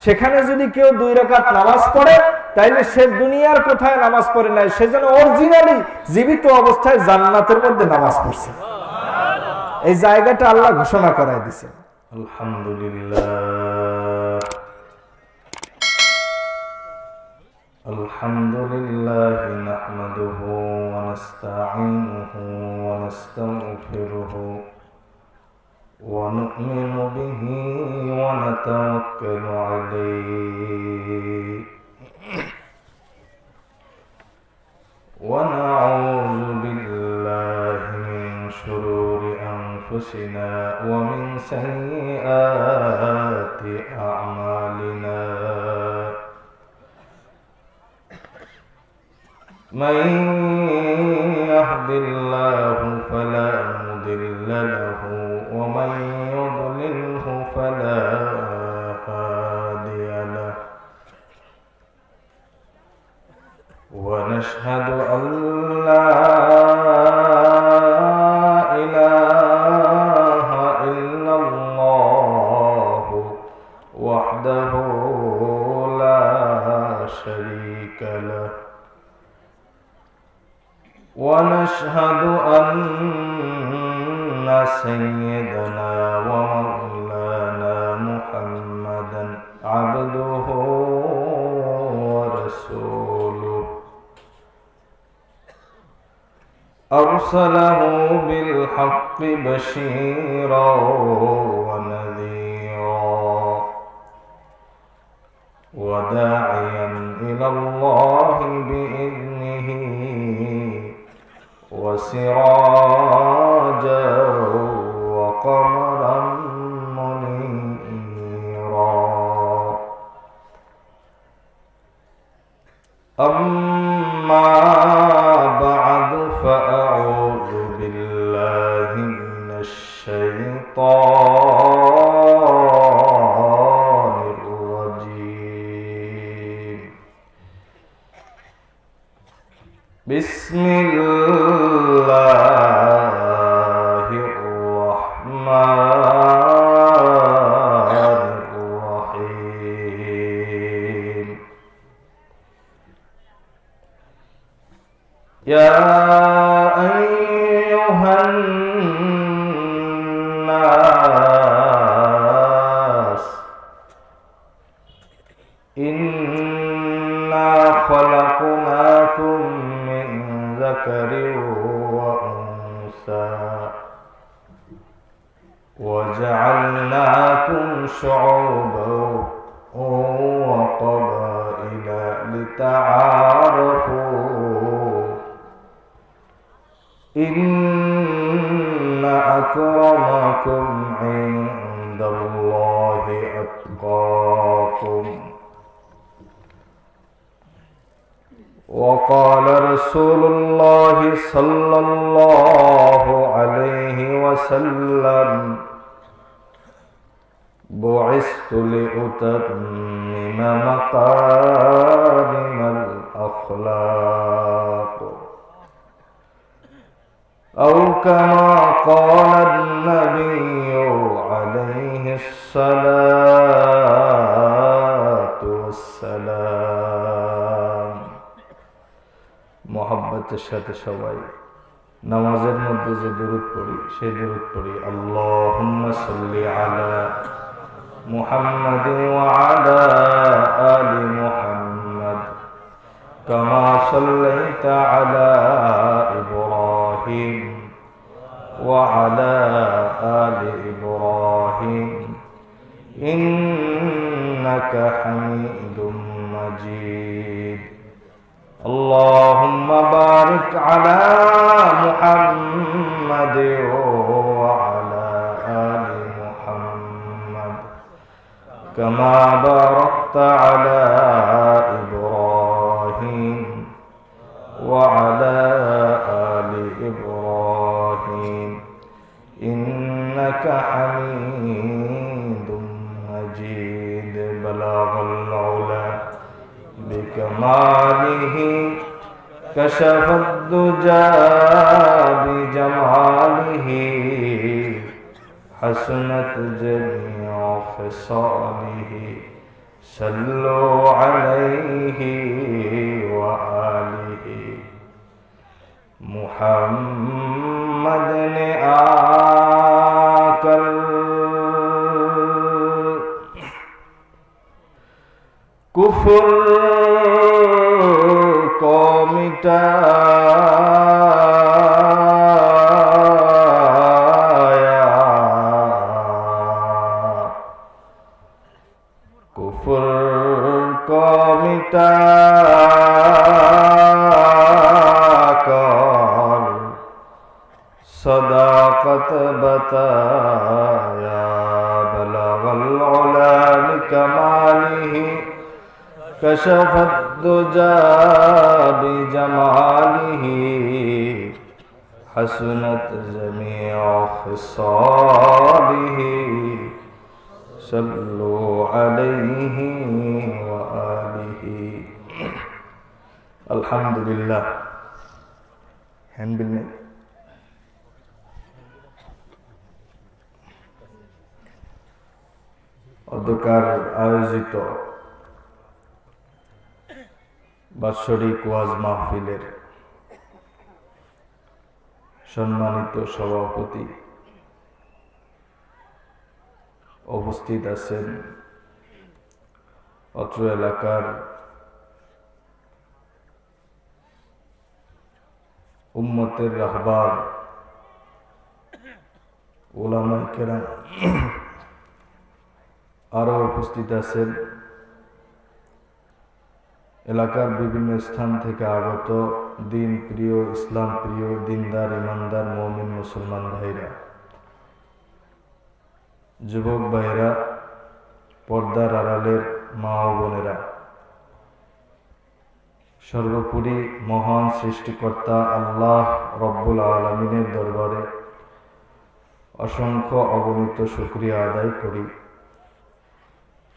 সেখানে যদি কেউ 2 রাকাত নামাজ পড়ে তাইলে সে দুনিয়ার কোথায় নামাজ পড়ে নাই, সে যেন অরিজিনালি জীবিত অবস্থায় জান্নাতের মধ্যে নামাজ পড়ছে। এই জায়গাটা আল্লাহ ঘোষণা করায় দিয়েছে। আলহামদুলিল্লাহ আলহামদুলিল্লাহ নাহমাদুহু ওয়া নাস্তাঈনুহু ওয়া নাস্তাগফিরুহু ওয়া নু'মিনু বিহি ওয়া নাতাওয়াক্কালু আলাইহি ওয়া নাউযু বিল্লাহি মিন শুরুরি আনফুসিনা ওয়া মিন সাইয়্যাতি আ'মালিনা من يهد الله فلا مضل له ومن يضلله فلا هادي له ونشهد أن لا إله إلا الله وحده لا شريك له ونشهد أن سيدنا ومولانا محمدا عبده ورسوله أرسله بالحق بشيرا ونذيرا وداعيا إلى الله بإذنه وسراجا وقمرا منيرا أما بعد فأعوذ بالله من الشيطان الرجيم بسم الله الرحمن الرحيم يا أيها الناس إنا خلقناكم من ذكر وأنثى وجعلناكم شعوبا وقبائل لتعارفوا إن أكرمكم عند الله أتقاكم وقال رسول الله صلى الله عليه وسلم بعثت لأتمم مكارم الأخلاق أو كما قال النبي عليه الصلاة والسلام মোহাব্বতের সাথে সবাই নামাজের মধ্যে যে দুরূদ পড়ি সেই দুরূদ পড়ি আল্লাহুম্মা সাল্লি আলা মুহাম্মাদিন ওয়া আলা আলি মুহাম্মাদ কামা সাল্লাইতা আলা ইব্রাহিম ওয়া আলা আলি ইব্রাহিম ইন্নাকা হামিদুম মাজিদ اللهم بارك على محمد وعلى آل محمد كما باركت على إبراهيم وعلى آل إبراهيم إنك حميد مجيد بلغ العلا بكماله كشف الدجى بجماله حسنت جميع خصاله صلوا عليه وآله محمد نے آ کر کفر کو مٹایا کفر کو مٹا کر صداقت بتایا بلغ العلا بکمالہ کشف الدجى بجمالہ حسنت جمیع خصالہ صلوا علیہ وآلہ الحمدللہ হ্যান্ডবিল নেই অধ্যকার আয়োজিত বাৎসরিক ওয়াজ মাহফিলের সম্মানিত সভাপতি উপস্থিত আছেন অত্র এলাকার উম্মতের রাহবার উলামায়ে কেরাম আরো উপস্থিত আছেন এলাকার বিভিন্ন স্থান থেকে আগত দিন প্রিয় ইসলাম প্রিয় দিনদার ইমানদার মুমিন মুসলমান ভাইরা যুবক ভাইরা পর্দার আড়ালের মা ও বোনেরা সর্বোপরি মহান সৃষ্টিকর্তা আল্লাহ রব্বুল আলামিনের দরবারে অসংখ্য অগণিত শুকরিয়া আদায় করি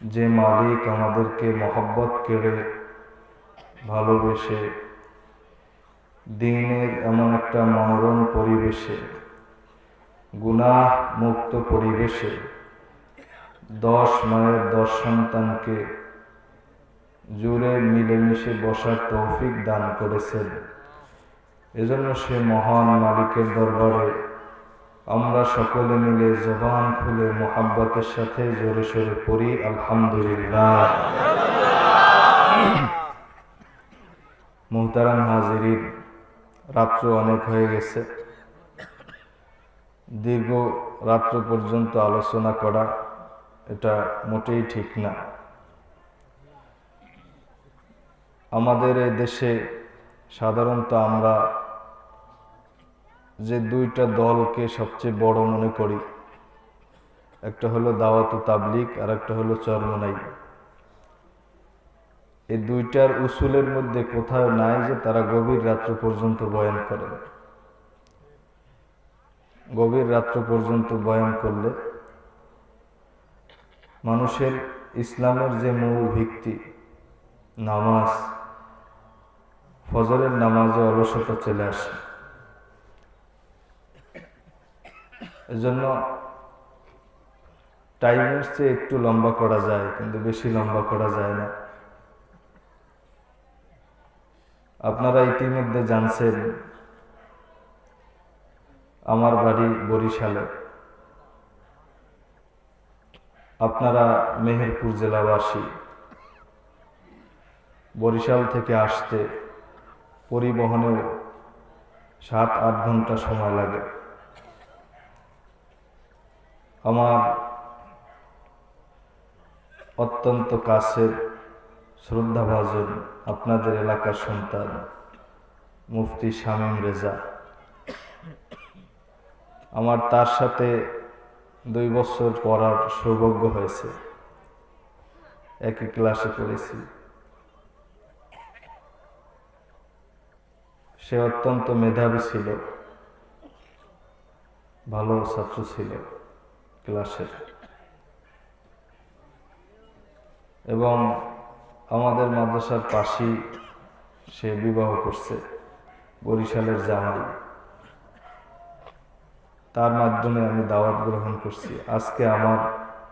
যে মালিক আমাদেরকে মহব্বত করে ভালোবেসে দিনের এমন একটা মনোরম পরিবেশে গুনাহ মুক্ত পরিবেশে 10 মায়ের 10 সন্তানকে জুড়ে মিলেমিশে বসার তৌফিক দান করেছেন। এজন্য সে মহান মালিকের দরবারে আমরা সকলে মিলে জবান খুলে মুহাব্বতের সাথে জোরে সোরে পড়ি আলহামদুলিল্লাহ। মুহতারাম হাজিরিন, রাত্র অনেক হয়ে গেছে। দীর্ঘ রাত্র পর্যন্ত আলোচনা করা এটা মোটেই ঠিক না। আমাদের এই দেশে সাধারণত আমরা যে দুইটা দলকে সবচেয়ে বড় মনে করি, একটা হলো দাওয়াত ও তাবলীগ আর একটা হলো চরমনাই। এই দুইটার উসুলের মধ্যে কোথাও নাই যে তারা গভীর রাত্র পর্যন্ত বয়ান করে। গভীর রাত্র পর্যন্ত বয়ান করলে মানুষের ইসলামের যে মূল ভিত্তি নামাজ, ফজরের নামাজে অলসতা চলে আসে। এজন্য টাইমের চেয়ে একটু লম্বা করা যায়, কিন্তু বেশি লম্বা করা যায় না। আপনারা ইতিমধ্যে জানছেন আমার বাড়ি বরিশালে। আপনারা মেহেরপুর জেলাবাসী, বরিশাল থেকে আসতে পরিবহনেও 7-8 ঘন্টা সময় লাগে। আমার অত্যন্ত কাছের শ্রদ্ধাভাজন আপনাদের এলাকার সন্তান মুফতি শামীম রেজা, আমার তার সাথে 2 বছর পড়ার সৌভাগ্য হয়েছে। একই ক্লাসে পড়েছি। সে অত্যন্ত মেধাবী ছিল, ভালো ছাত্র ছিল ক্লাসের, এবং আমাদের মাদ্রাসার পাশেই সে বিবাহ করছে বরিশালের জামাই। তার মাধ্যমে আমি দাওয়াত গ্রহণ করছি। আজকে আমার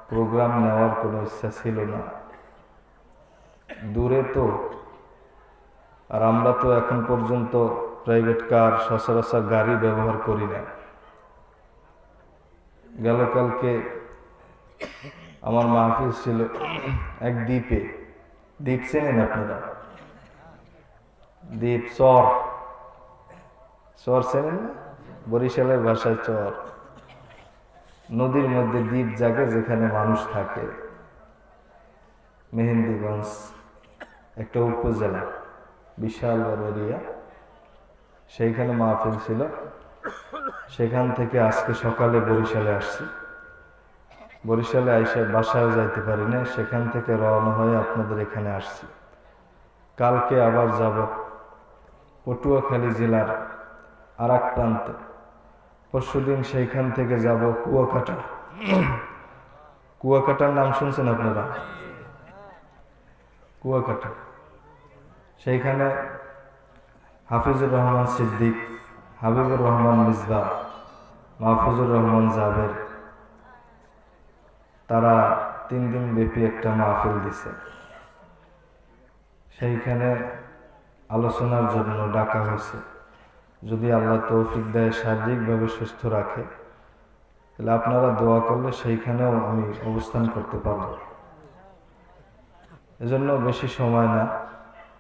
প্রোগ্রাম নেওয়ার কোনো ইচ্ছা ছিল না, তো, আর আমরা তো এখন পর্যন্ত প্রাইভেট কার সচরাচর গাড়ি ব্যবহার করি না। গেল কালকে আমার মাহফিল ছিল এক দ্বীপে। দ্বীপ চেনেন আপনারা? দ্বীপ চর, চর চেনেন না? বরিশালের ভাষায় চর। নদীর মধ্যে দ্বীপ জাগে যেখানে মানুষ থাকে। মেহেন্দিগঞ্জ একটা উপজেলা, বিশাল বড় এরিয়া। সেইখানে মাহফিল ছিল। সেখান থেকে আজকে সকালে বরিশালে আসছি। বরিশালে আইসা বাসায় যাইতে পারি না, সেখান থেকে রওনা হয়ে আপনাদের এখানে আসছি। কালকে আবার যাব পটুয়াখালী জেলার আর এক প্রান্তে। পরশুদিন সেইখান থেকে যাব কুয়াকাটা। কুয়াকাটার নাম শুনছেন আপনারা? কুয়াকাটা, সেইখানে হাফিজুর রহমান সিদ্দিক, হাবিবুর রহমান মিসবাহ, মাহফুজুর রহমান জাবের, তারা 3 দিন ব্যাপী একটা মাহফিল দিছে। সেইখানে আলোচনার জন্য ডাকা হয়েছে। যদি আল্লাহ তৌফিক দেয়, শারীরিকভাবে সুস্থ রাখে, তাহলে আপনারা দোয়া করলে সেইখানেও আমি অবস্থান করতে পারব। এজন্য বেশি সময় না,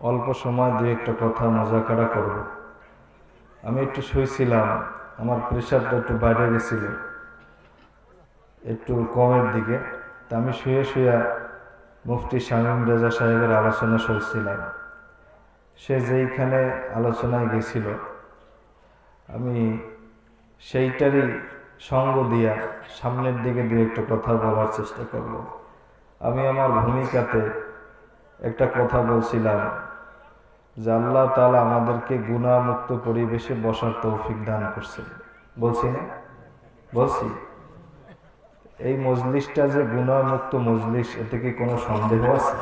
অল্প সময় 2-1টা কথা মজাকারা করব। আমি একটু শুয়েছিলাম, আমার প্রেশারটা একটু বাইরে গেছিল, একটু কমের দিকে। তা আমি শুয়ে শুয়ে মুফতি শামীম রেজা সাহেবের আলোচনা শুনছিলাম। সে যেইখানে আলোচনায় গেছিল, আমি সেইটারই সঙ্গ দিয়া সামনের দিকে 2-1টা কথা বলার চেষ্টা করব। আমি আমার ভূমিকাতে একটা কথা বলছিলাম যে আল্লাহ তাআলা আমাদেরকে গুনাহমুক্ত পরিবেশে বসার তৌফিক দান করছেন। বলছি না? বলছি। এই মজলিসটা যে গুনাহমুক্ত মজলিস, এতে কি কোনো সন্দেহ আছে?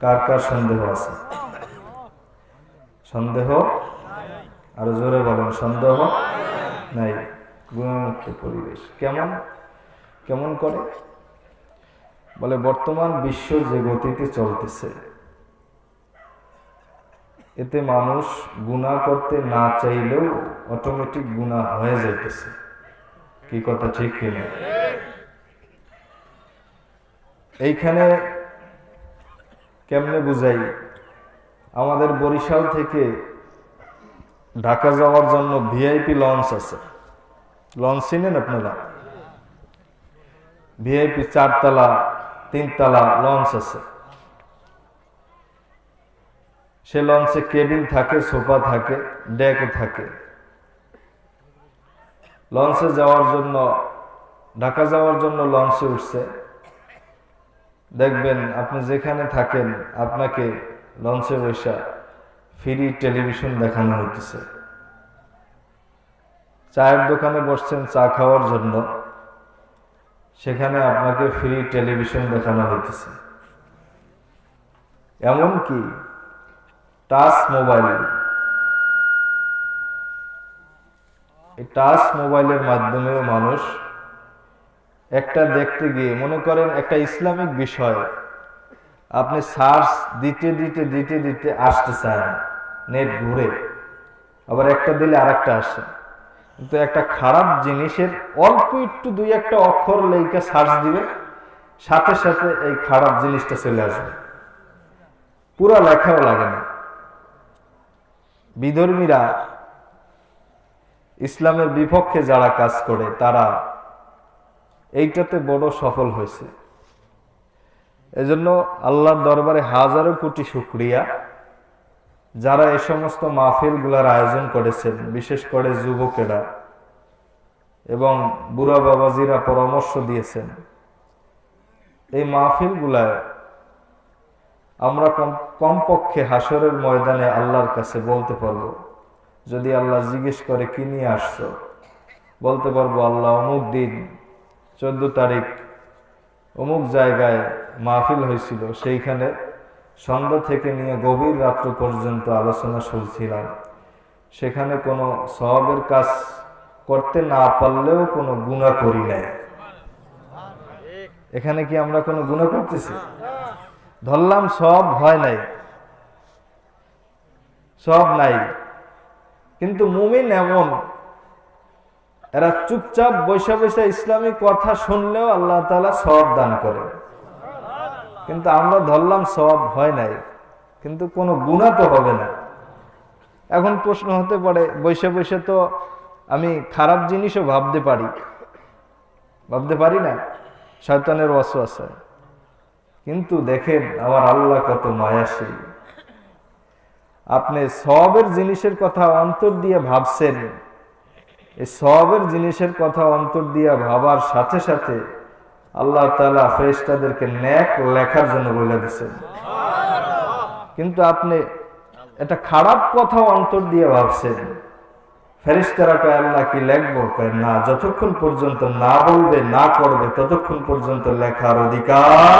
কার কার সন্দেহ আছে? সন্দেহ? আরো জোরে বলেন, সন্দেহ নাই। গুনাহমুক্ত পরিবেশ কেমন কেমন করে? বলে বর্তমান বিশ্ব যে গতিতে চলতেছে, এতে মানুষ গুনাহ করতে না চাইলেও অটোমেটিক গুনাহ হয়ে যাইতেছে। কি কথা ঠিক কিনা? এইখানে কেমনে বুঝাই? আমাদের বরিশাল থেকে ঢাকা যাওয়ার জন্য ভিআইপি লঞ্চ আছে। লঞ্চ চিনেন আপনারা? ভিআইপি 4তলা 3তলা লঞ্চ আছে। সে লঞ্চে কেবিন থাকে, সোফা থাকে, ডেক থাকে। লঞ্চে যাওয়ার জন্য, ঢাকা যাওয়ার জন্য লঞ্চে উঠছে। দেখবেন আপনি যেখানে থাকেন, আপনাকে লঞ্চে বসে ফ্রি টেলিভিশন দেখানো হইতেছে। চায়ের দোকানে বসছেন চা খাওয়ার জন্য, সেখানে আপনাকে ফ্রি টেলিভিশন দেখানো হইতেছে। এমনকি টাচ মোবাইল, এই টাচ মোবাইলের মাধ্যমেও মানুষ একটা দেখতে গিয়ে, মনে করেন একটা ইসলামিক বিষয় আপনি সার্চ দিতে দিতে দিতে দিতে আসতে চান, নেট ঘুরে, আবার একটা দিলে আরেকটা আসে। কিন্তু একটা খারাপ জিনিসের অল্প একটু 2-1টা অক্ষর লেখা সার্চ দিবে, সাথে সাথে এই খারাপ জিনিসটা চলে আসবে, পুরো লেখাও লাগে না। বিধর্মীরা, ইসলামের বিপক্ষে যারা কাজ করে, তারা এইটাতে বড় সফল হয়েছে। এজন্য আল্লাহর দরবারে হাজারো কোটি শুকরিয়া যারা এই সমস্ত মাহফিলগুলোর আয়োজন করেছেন, বিশেষ করে যুবকেরা এবং বুড়া বাবাজিরা পরামর্শ দিয়েছেন। এই মাহফিলগুলায় আমরা কমপক্ষে হাসরের ময়দানে আল্লাহর কাছে বলতে পারবো, যদি আল্লাহ জিজ্ঞেস করে কি নিয়ে আসছো, বলতে পারবো আল্লাহ অমুক দিন 14 তারিখ অমুক জায়গায় মাহফিল হয়েছিল, সেইখানে সন্ধ্যা থেকে নিয়ে গভীর রাত্র পর্যন্ত আলোচনা শুনছিলাম। সেখানে কোনো সওয়াবের কাজ করতে না পারলেও কোনো গুনাহ করি নাই। এখানে কি আমরা কোনো গুনাহ করতেছি? ধরলাম সওয়াব হয় নাই, সব নাই। কিন্তু মুমিন এমন, এরা চুপচাপ বৈশা বৈশা ইসলামী কথা শুনলেও আল্লাহ তাআলা সওয়াব দান করে। কিন্তু আমরা ধরলাম সওয়াব হয় নাই, কিন্তু কোনো গুনাহ তো হবে না। এখন প্রশ্ন হতে পারে, বৈশা বৈশা তো আমি খারাপ জিনিসও ভাবতে পারি না, শয়তানের ওয়াসওয়াসা। কিন্তু দেখেন আমার আল্লাহ কত মায়াশীল। আপনি সওয়াবের জিনিসের কথা অন্তর দিয়ে ভাবছেন, এই সওয়াবের জিনিসের কথা অন্তর দিয়ে ভাবার সাথে সাথে আল্লাহ তাআলা ফেরেশতাদেরকে নেক লেখার জন্য বলে দিয়েছেন। কিন্তু আপনি এটা খারাপ কথা অন্তর দিয়ে ভাবছেন, ফেরেশতারা কয় আল্লাহ কি লিখবো? কয় না, যতক্ষণ পর্যন্ত না বলবে, না করবে, ততক্ষণ পর্যন্ত লেখার অধিকার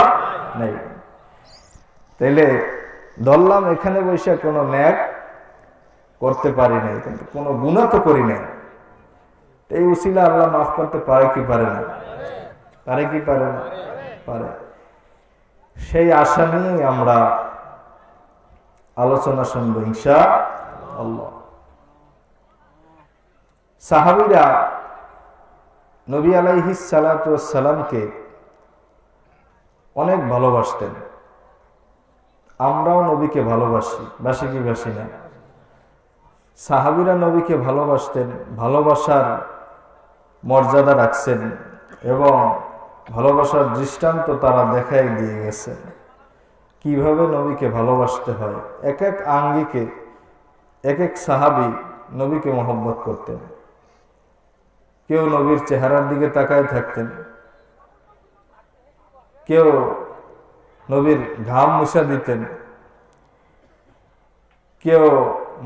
নেই। তাইলে ধরলাম এখানে বসে কোনো নেক করতে পারি নাই, কিন্তু কোনো গুনাহ তো করি নাই। এই উসিলা আল্লাহ মাফ করতে পারে কি পারে না? পারে কি পারে না? পারে। সেই আশা নিয়ে আমরা আলোচনা শুনবো ইনশাআল্লাহ। সাহাবীরা নবী আলাইহিস সালাতু ওয়াস সালামকে অনেক ভালোবাসতেন। আমরাও নবীকে বাসি কি বাসি না? সাহাবীরা নবীকে ভালোবাসতেন, ভালোবাসার মর্যাদা রাখছেন এবং ভালোবাসার দৃষ্টান্ত তারা দেখাই দিয়ে গেছেন কিভাবে নবীকে ভালোবাসতে হয়। এক এক আঙ্গিকে এক এক সাহাবী নবীকে মহব্বত করতেন। কেউ নবীর চেহারার দিকে তাকায় থাকতেন, কেউ নবীর ঘাম মুছা দিতেন, কেউ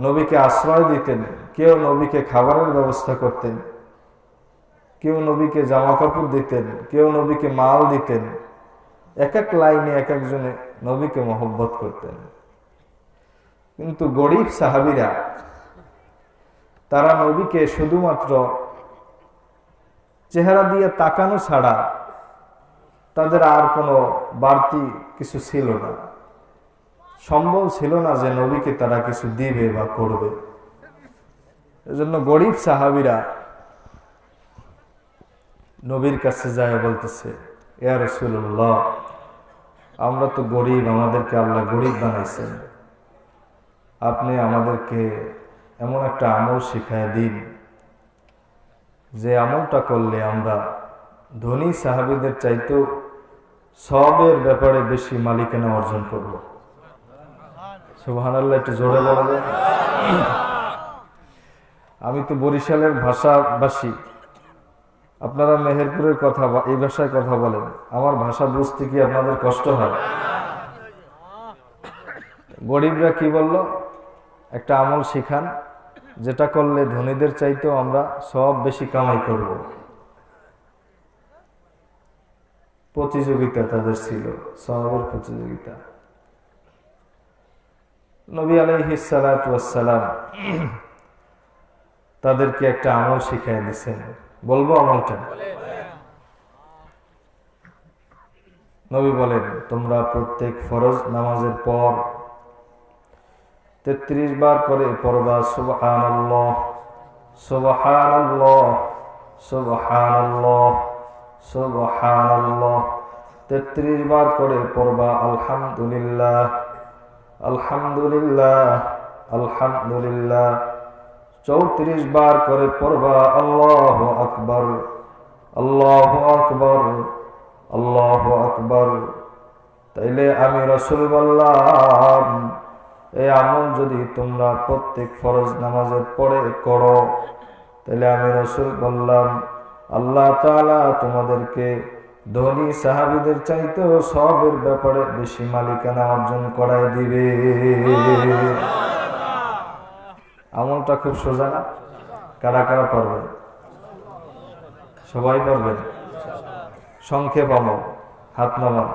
নবীকে আশ্রয় দিতেন, কেউ নবীকে খাবারের ব্যবস্থা করতেন, কেউ নবীকে জামা কাপড় দিতেন, কেউ নবীকে মাল দিতেন। এক এক লাইনে এক একজনে নবীকে মহব্বত করতেন। কিন্তু গরিব সাহাবীরা তারা নবীকে শুধুমাত্র চেহারা দিয়ে তাকানো ছাড়া তাদের আর কোনো বাড়তি কিছু ছিল না, সম্বল ছিল না যে নবীকে তারা কিছু দিবে বা করবে। এজন্য গরিব সাহাবীরা নবীর কাছে যায় বলতেছে, ইয়া রাসূলুল্লাহ, আমরা তো গরিব, আমাদেরকে আল্লাহ গরিব বানাইছেন, আপনি আমাদেরকে এমন একটা আমল শিখায় দিন যে আমলটা করলে আমরা ধনী সাহাবীদের চাইতেও সওয়াবের ব্যাপারে বেশি মালিকানা অর্জন করব। সুবহানাল্লাহ, একটু জোরে বলা যায়? আমি তো বরিশালের ভাষাভাষী, আপনারা মেহেরপুরের কথা এই ভাষায় কথা বলেন, আমার ভাষা বুঝতে কি আপনাদের কষ্ট হয়? গরিবরা কি বলল, একটা আমল শিখান যেটা করলে ধনীদের চাইতেও আমরা সওয়াব বেশি কামাই করব। প্রতিযোগিতা তাদের ছিল, সওয়াবের প্রতিযোগিতা। নবী আলাইহিস সালাতু ওয়াস সালাম তাদেরকে একটা আমল শিখাই দিয়েছেন। বলবো আমলটা? নবী বলেন, তোমরা প্রত্যেক ফরজ নামাজের পর 33 বার করে পড়বা সুবহানাল্লাহ সুবহানাল্লাহ সুবহানাল্লাহ সুবহানাল্লাহ। 33 বার করে পড়বা আলহামদুলিল্লাহ আলহামদুলিল্লাহ আলহামদুলিল্লাহ। 34 বার করে পড়বা আল্লাহু আকবার আল্লাহু আকবার আল্লাহু আকবার। তাইলে আমি রাসূল বললাম, এই আমল যদি তোমরা প্রত্যেক ফরজ নামাজের পরে করো, তাহলে আমি রাসূল বললাম আল্লাহ তাআলা তোমাদেরকে ধনী সাহাবীদের চাইতেও সওয়াবের ব্যাপারে বেশি মালিকানা অর্জন করায় দিবে। আমলটা খুব সোজা না? কারা কারা পারবেন? সবাই পারবেন? সংক্ষেপ আমল, হাত নামান।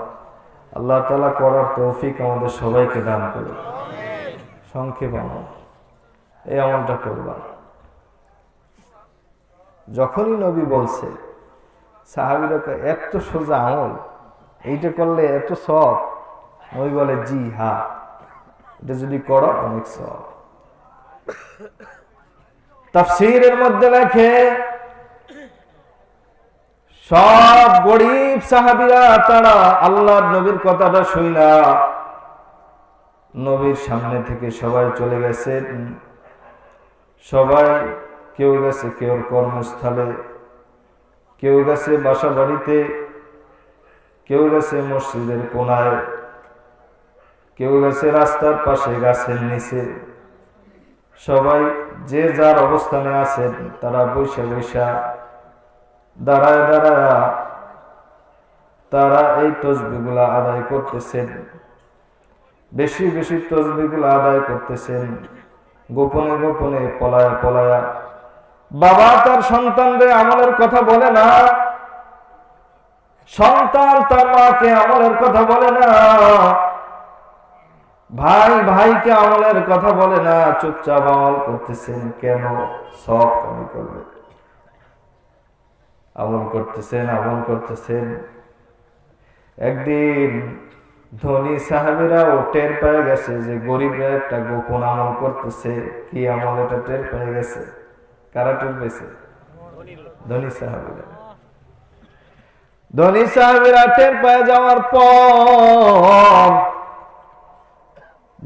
আল্লাহ তাআলা করার তৌফিক আমাদের সবাইকে দান করুন। সংক্ষেপ আমল, এই আমলটা করবা। যখনই নবী বলছে, সাহাবীরা এত সোজা আমল, এইটা করলে এত সওয়াব, নবী বলে জি হ্যাঁ, এটা যদি করো অনেক সওয়াব। তাফসীরের মধ্যে লেখে সব গরিব সাহাবীরা তারা আল্লাহর নবীর কথাটা শুইনা নবীর সামনে থেকে সবাই চলে গেছে। সবাই কেউ গেছে কেউ কর্মস্থলে, কেউ গেছে বাসা বাড়িতে, কেউ গেছে মসজিদের কোনায়, কেউ গেছে রাস্তার পাশে গাছের নিচে। সবাই যে যার অবস্থানে আছেন তারা বৈশা বৈশা দাঁড়ায় দাঁড়ায় তারা এই তসবিহগুলা আদায় করতেছেন, বেশি বেশি তসবিহগুলা আদায় করতেছেন, গোপনে গোপনে পলায়া পলায়া। বাবা তার সন্তানদের আমলের কথা বলে না, সন্তান তার মাকে আমলের কথা বলে না, ভাই ভাইকে আমলের কথা বলে না, চুপচাপ আমল করতেছেন। কেন? সব কামি করবে, আমল করতেছেন আমল করতেছেন। একদিন ধনী সাহাবীরা ও টের পেয়ে গেছে যে গরিবরা একটা গোপন আমল করতেছে। কি আমল? এটা টের পেয়ে গেছে। কারা টের পেয়েছে? ধনী সাহাবীরা। ধনী সাহাবীরা টের পেয়ে যাওয়ার পর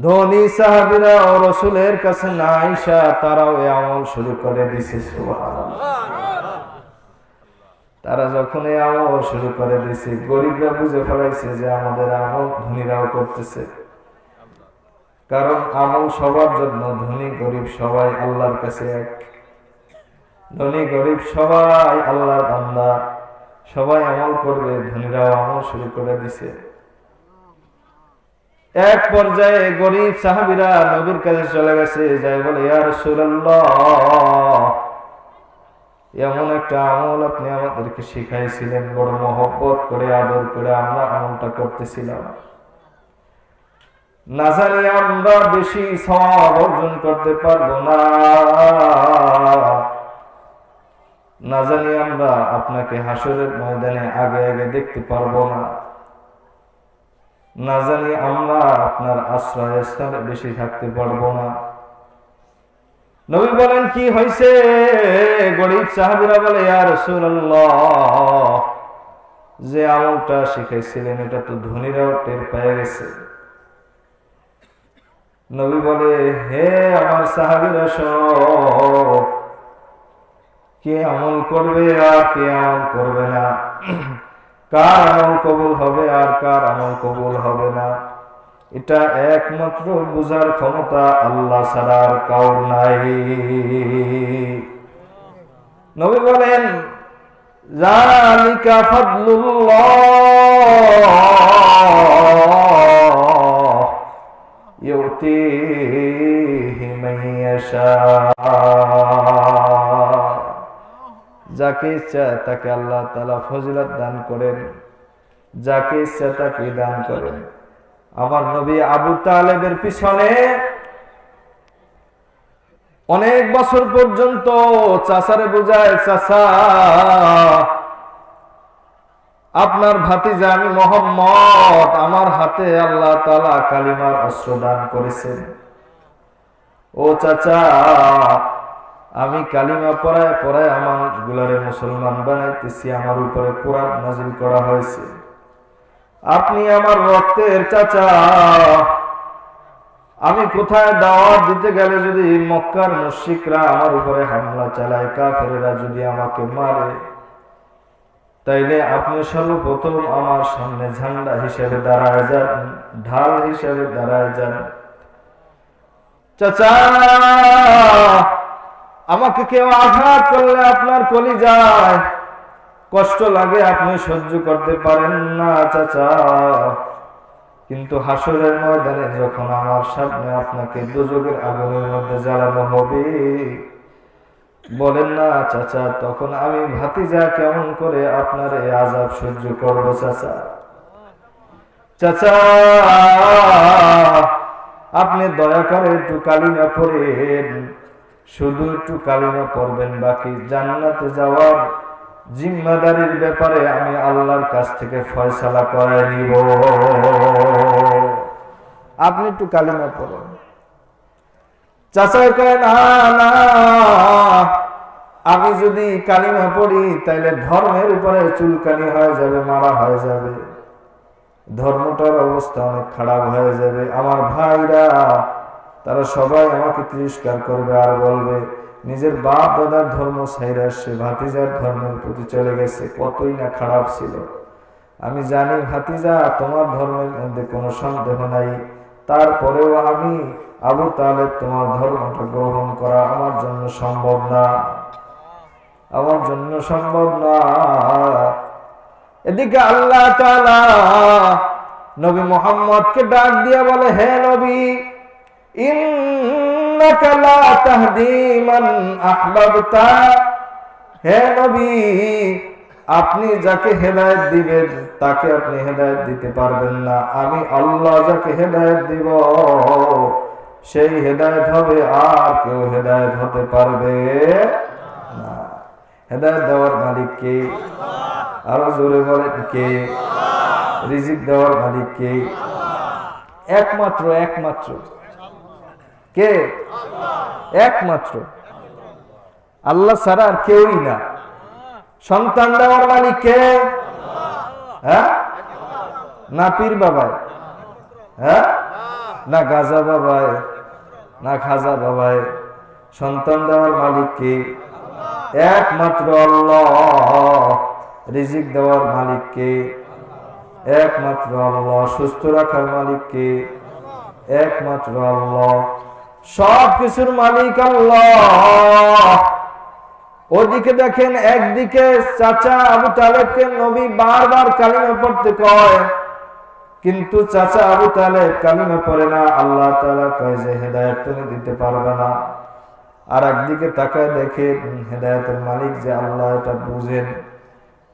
ধনী সাহাবীরা ও রাসূলের কাছে না আইসা তারাও এই আমল শুরু করে দিছে। সুবহানাল্লাহ। তারা যখন এই আমল শুরু করে দিছে, গরিবরা বুঝে ফেলাইছে যে আমাদের আমল ধনীরাও করতেছে। কারণ আমল সবার জন্য, ধনী গরিব সবাই আল্লাহর কাছে এক। ধনী গরিব সবাই আল্লাহর বান্দা, সবাই আমল করবে। ধনীরাও আমল শুরু করে দিছে। এক পর্যায়ে গরিব সাহাবীরা নবীর কাছে চলে গেছে, যাই বলে ইয়া রাসূলুল্লাহ, এমন একটা আমল আপনি আমাদেরকে শিখাইছিলেন, বড় মহব্বত করে আদর করে আমরা আমলটা করতেছিলাম, না জানি আমরা বেশি সওয়াব অর্জন করতে পারবো না, না জানি আমরা আপনাকে হাসরের ময়দানে আগে আগে দেখতে পারবো না, না জানি আমরা আপনার আশ্রয়স্থলে বেশি থাকতে পারবো না। নবী বলেন কি হয়েছে? গরিব সাহাবীরা বলে ইয়া রাসূলুল্লাহ, যে আমলটা শিখাইছিলেন এটা তো ধনীরাও টের পেয়ে গেছে। নবী বলে, হে আমার সাহাবীরা সব, কে আমল করবে আর কে আমল করবে না, কার আমল কবুল হবে আর কার আমল কবুল হবে না, এটা একমাত্র বুঝার ক্ষমতা আল্লাহ ছাড়া আর কারোর নাই। নবী বলেন, যালিকা ফাদলুল্লাহ ইউতিহি মান ইয়াশা, যাকে ইচ্ছা তাকে আল্লাহ তাআলা ফজিলত দান করেন, যাকে ইচ্ছা তাকে দান করেন। আমার নবী আবু তালেবের পিছনে অনেক বছর পর্যন্ত চাচারে বুঝায়, চাচা আপনার ভাতিজা আমি মুহাম্মদ, আমার হাতে আল্লাহ তাআলা কালিমার অস্ত্র দান করেছেন। ও চাচা, আমি কালিমা পড়ায় পড়ায় আমার গুলারে মুসলমান বানাইতেছি, আমার উপরে কোরআন নাজিল করা হয়েছে। আপনি আমার রক্তের চাচা, আমি কোথায় দাওয়াত দিতে গেলে যদি মক্কার মুশরিকরা আমার উপরে হামলা চালায়, কাফেরেরা যদি আমাকে মারে, তাইলে আপনি সর্বপ্রথম আমার সামনে ঝান্ডা হিসেবে দাঁড়ায় যান, ঢাল হিসেবে দাঁড়ায় যান। চাচা, আমাকে কেউ আঘাত করলে আপনার কলিজায় কষ্ট লাগে, আপনি সহ্য করতে পারেন না চাচা, কিন্তু হাসরের ময়দানে যখন আমার সামনে আপনাকে দোজখের আগুনের মধ্যে জ্বালানো হবে, বলেন না চাচা, তখন আমি ভাতিজা কেমন করে আপনার এই আযাব সহ্য করব চাচা? চাচা, আপনি দয়া করে একটু কালিমা পড়েন, শুধু একটু কালিমা পড়বেন, বাকি জান্নাতে যাওয়ার জিম্মাদারির ব্যাপারে আমি আল্লাহর কাছ থেকে ফয়সালা করে নিব। আপনি একটু কালিমা পড়ুন। চাচা কয় না না, আমি যদি কালিমা পড়ি তাইলে ধর্মের উপরে চুলকানি হয়ে যাবে, মারা হয়ে যাবে, ধর্মটার অবস্থা অনেক খারাপ হয়ে যাবে। আমার ভাইরা তারা সবাই আমাকে তিরস্কার করবে আর বলবে নিজের বাপ দাদার ধর্ম ছাইরা সে ভাতিজার ধর্মের প্রতি চলে গেছে, কতই না খারাপ ছিল। আমি জানি ভাতিজা তোমার ধর্মের মধ্যে কোনো সন্দেহ নাই, তারপরেও আমি আবু তালেব তোমার ধর্মটা গ্রহণ করা আমার জন্য সম্ভব না, আমার জন্য সম্ভব না। এদিকে আল্লাহ তাআলা নবী মুহাম্মদকে ডাক দিয়ে বলে, হে নবী, ইন্নাকা লা তাহদি মান আহবাবতা, হে নবী, আপনি যাকে হেদায়েত দিবেন তাকে আপনি হেদায়েত দিতে পারবেন না, আমি আল্লাহ যাকে হেদায়েত দিব সেই হেদায়েত হবে, আর কেউ হেদায়েত হতে পারবে না। হেদায়েত দেওয়ার মালিক কে? আরো জোরে বলেন কে? রিজিক দেওয়ার মালিক কে? একমাত্র একমাত্র কে? একমাত্র আল্লাহ ছাড়া আর কেউই না। সন্তান দেওয়ার মালিক কে? হ্যাঁ, না পীর বাবায়, হ্যাঁ, না গাজা বাবায়, না খাজা বাবায়। সন্তান দেওয়ার মালিক কে? একমাত্র আল্লাহ। রিজিক দেওয়ার মালিক কে? একমাত্র আল্লাহ। সুস্থ রাখার মালিক কে? একমাত্র আল্লাহ। সব কিছুর মালিক আল্লাহ। ওদিকে দেখেন, একদিকে চাচা আবু তালেবকে নবী বারবার কালিমা পড়তে কয়, কিন্তু চাচা আবু তালেব কালিমা পড়ে না। আল্লাহ তাআলা কয় যে হেদায়েত তুমি দিতে পারবে না। আর একদিকে তাকায় দেখে হেদায়েতের মালিক যে আল্লাহ, এটা বুঝেন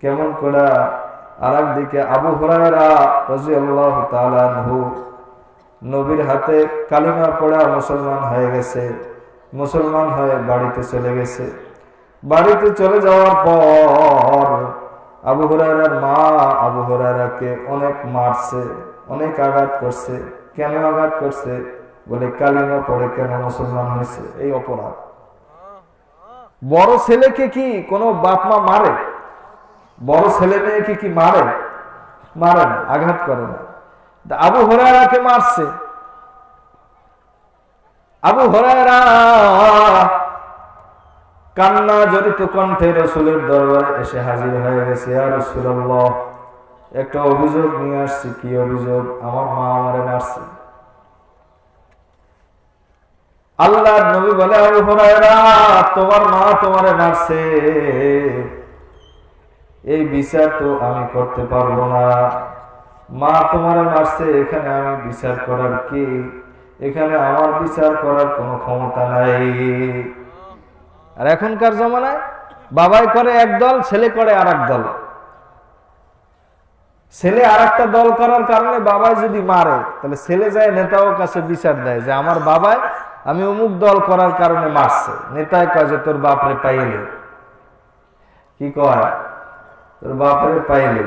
কেমন করে। আর একদিকে আবু হুরায়রা রাদিয়াল্লাহু তাআলা আনহু নবীর হাতে কালিমা পড়া মুসলমান হয়ে গেছে, মুসলমান হয়ে বাড়িতে চলে গেছে। বাড়িতে চলে যাওয়ার পর আবু হুরায়রার মা আবু হুরায়রাকে অনেক মারছে, অনেক আঘাত করছে। কেন আঘাত করছে? বলে কালিমা পড়ে কেন মুসলমান হয়েছে, এই অপরাধ। বড় ছেলেকে কি কোনো বাপ মা মারে? বড় ছেলে মেয়েকে কি মারে? মারে না, আঘাত করে না। আবু হুরায়রাকে মারছে। আবু হুরায়রা কান্না জড়িত কণ্ঠে রাসূলের দরবারে এসে হাজির হয়ে গেছে। ইয়া রাসূলুল্লাহ, একটা অভিযোগ নিয়ে আসছি। কি অভিযোগ? আমার মা আমারে মারছে। আল্লাহর নবী বলে, আবু হুরায়রা, তোমার মা তোমারে মারছে, এই বিচার তো আমি করতে পারবো না। মা তোমারে মারছে, এখানে আমি বিচার করার কি? এখানে আমার বিচার করার কোনো ক্ষমতা নাই। আর এখনকার জমানায় বাবাই করে এক দল, ছেলে করে আর এক দল। ছেলে আর একটা দল করার কারণে বাবাই যদি মারে, তাহলে ছেলে যায় নেতাও কাছে বিচার দেয় যে আমার বাবাই আমি অমুক দল করার কারণে মারছে। নেতায় কয় যে তোর বাপরে পাইলে, কি কয়, তোর বাপরে পাইলে।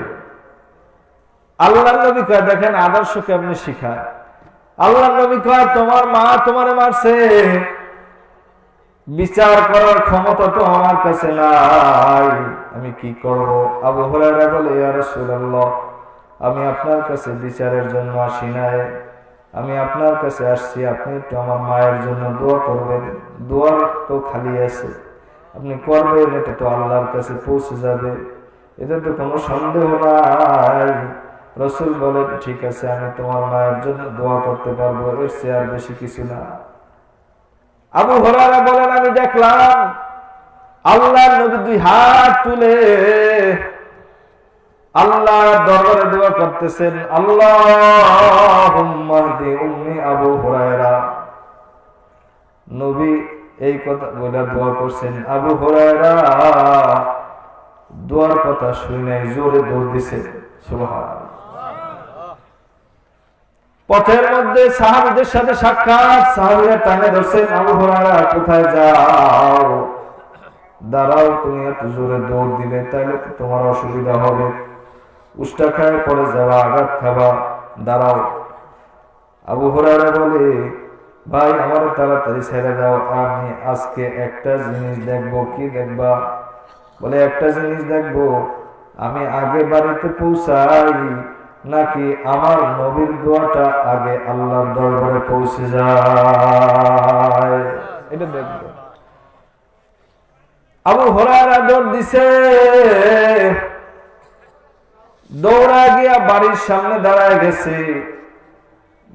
আল্লাহর নবী কয়, দেখেন আদর্শ কেমনে শিখায়। আল্লাহর নবী কয়, তোমার মা তোমারে মারছে, বিচার করার ক্ষমতা তো আমার কাছে নাই, আমি কি করব? আবু হুরায়রা বলে, ইয়া রাসূলুল্লাহ, আমি আপনার কাছে বিচারের জন্য আসি নাই, আমি আপনার কাছে আসছি, আপনি একটু আমার মায়ের জন্য দোয়া করবেন। দোয়ার তো খালি আছে, আপনি করবেন, এটা তো আল্লাহর কাছে পৌঁছে যাবে, এতে তো কোনো সন্দেহ নাই। রাসূল বলেন, ঠিক আছে, আমি তোমার মায়ের জন্য দোয়া করতে পারবো, এর চেয়ে আর বেশি কিছু না। আবু হুরায়রা বলেন, আমি দেখলাম আল্লাহর নবী দুই হাত তুলে আল্লাহর দরবারে দোয়া করতেছেন, আল্লাহুম্মা হদি উম্মি আবু হুরায়রা। নবী এই কথা বলে দোয়া করছেন। আবু হুরায়রা দোয়ার কথা শুনে জোরে দৌড় দিছে। সুবহানাল্লাহ। পথের মধ্যে সাহাবীদের সাথে সাক্ষাৎ। সাহাবীরা টানে ধরছেন, আবু হুরায়রা কোথায় যাও? দাঁড়াও, তুমি এত জোরে দৌড় দিলে তাহলে তোমার অসুবিধা হবে, উষ্টা খায় পরে যাওয়া, আঘাত খাবা, দাঁড়াও। আবু হুরায়রা বলে, ভাই আমার তাড়াতাড়ি ছেড়ে দাও, আমি আজকে একটা জিনিস দেখবো। কি দেখবা? বলে একটা জিনিস দেখবো, আমি আগে বাড়িতে পৌঁছাই নাকি আমার নবীর দোয়াটা আগে আল্লাহর দরবারে পৌঁছে যায়, এটা দেখবো। আবু হুরায়রা দৌড় দিছে, দৌড়া গিয়া বাড়ির সামনে দাঁড়ায় গেছে।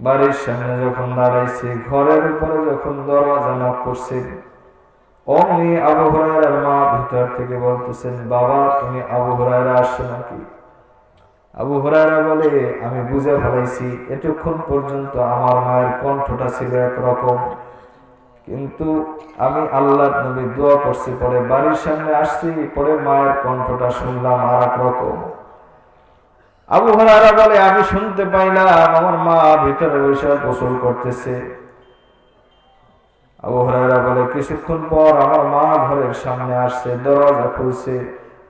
বাড়ির সামনে যখন দাঁড়াইছে, ঘরের উপরে যখন দরজা নক করছে, অমনি আবু হুরায়রার মা ভিতর থেকে বলতেছেন, বাবা তুমি আবু হুরায়রা আসছো নাকি? আবু হুরায়রা বলে, আমি বুঝে ফেলাইছি, এতক্ষণ পর্যন্ত আমার মায়ের কণ্ঠটা ছিল একরকম, কিন্তু আমি আল্লাহর নবী দোয়া করছি, পরে বাড়ির সামনে আসছি, পরে মায়ের কণ্ঠটা শুনলাম আর এক রকম। আবু হুরায়রা বলে, আমি শুনতে পাইলাম আমার মা ভিতরে বসে গোসল করতেছে। আবু হুরায়রা বলে, কিছুক্ষণ পর আমার মা ঘরের সামনে আসছে, দরজা খুলছে,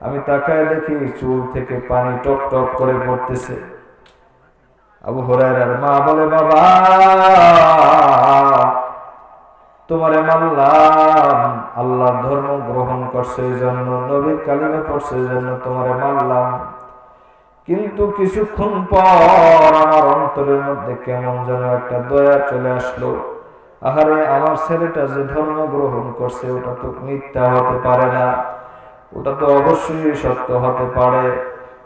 আমি তাকায় দেখি চুল থেকে পানি টপ টপ করে পড়তেছে। আবু হুরায়রার মা বলে, বাবা তোমারে মানলাম, আল্লাহর ধর্ম গ্রহণ করছে এই জন্য, নবীর কালিমা পড়ছে এই জন্য তোমারে মানলাম, কিন্তু কিছুক্ষণ পর আমার অন্তরের মধ্যে কেমন যেন একটা দয়া চলে আসলো। আহারে আমার ছেলেটা যে ধর্ম গ্রহণ করছে ওটা তো মিথ্যা হতে পারে না, ওটা তো অবশ্যই সত্য হতে পারে,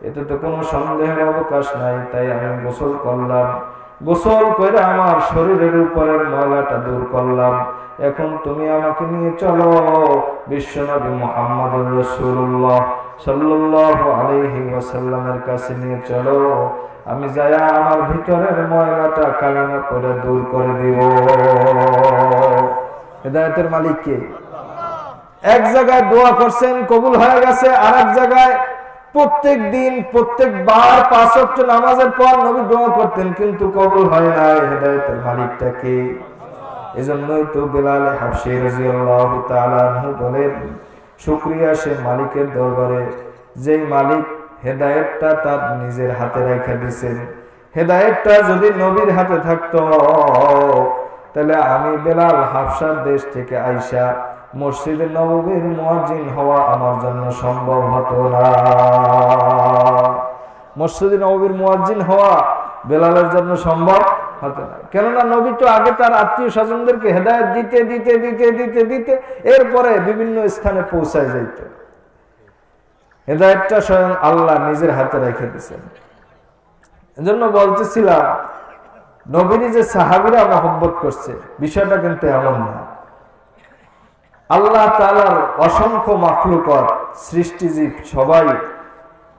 এতে তো কোনো সন্দেহের অবকাশ নাই। তাই আমি গোসল করলাম, গোসল করে আমার শরীরের উপরের ময়লাটা দূর করলাম। এখন তুমি আমাকে নিয়ে চলো বিশ্বনবী মুহাম্মদুর রাসূলুল্লাহ সাল্লাল্লাহু আলাইহি ওয়াসাল্লামের কাছে নিয়ে চলো, আমি যায়া আমার ভিতরের ময়লাটা কালিমা পড়ে দূর করে দিব। হেদায়েতের মালিক কে? এক জায়গায় দোয়া করছেন, কবুল হয়ে গেছে, আর এক জায়গায় প্রত্যেক দিন প্রত্যেকবার ৫ ওয়াক্ত নামাজের পর নবী দোয়া করতেন, কিন্তু কবুল হয় নাই। হেদায়েতের মালিকটা কে? এজন্যই তো বেলাল হাবশী রাদিয়াল্লাহু তাআলা আনহু বলেন, শুকরিয়া সে মালিকের দরবারে যেই মালিক হেদায়েতটা তার নিজের হাতে রেখে দিয়েছেন। হেদায়েতটা যদি নবীর হাতে থাকতো, তাহলে আমি বেলাল হাবশার দেশ থেকে আইসা মসজিদে নববীর মুয়াজ্জিন হওয়া আমার জন্য সম্ভব হতো না। মসজিদে নববীর মুয়াজ্জিন হওয়া বেলালের জন্য সম্ভব হতো না, কেননা নবী তো আগে তার আত্মীয় স্বজনদেরকে হেদায়েত দিতে দিতে দিতে দিতে দিতে এরপরে বিভিন্ন স্থানে পৌঁছায় যাইত। হেদায়েতটা স্বয়ং আল্লাহ নিজের হাতে রেখে দিয়েছেন। এজন্য বলতেছিলাম, নবীর যে সাহাবীরা মহব্বত করছে, বিষয়টা কিন্তু এমন না। আল্লাহ তাআলার অসংখ্য মাখলুকাত সৃষ্টিজীব সবাই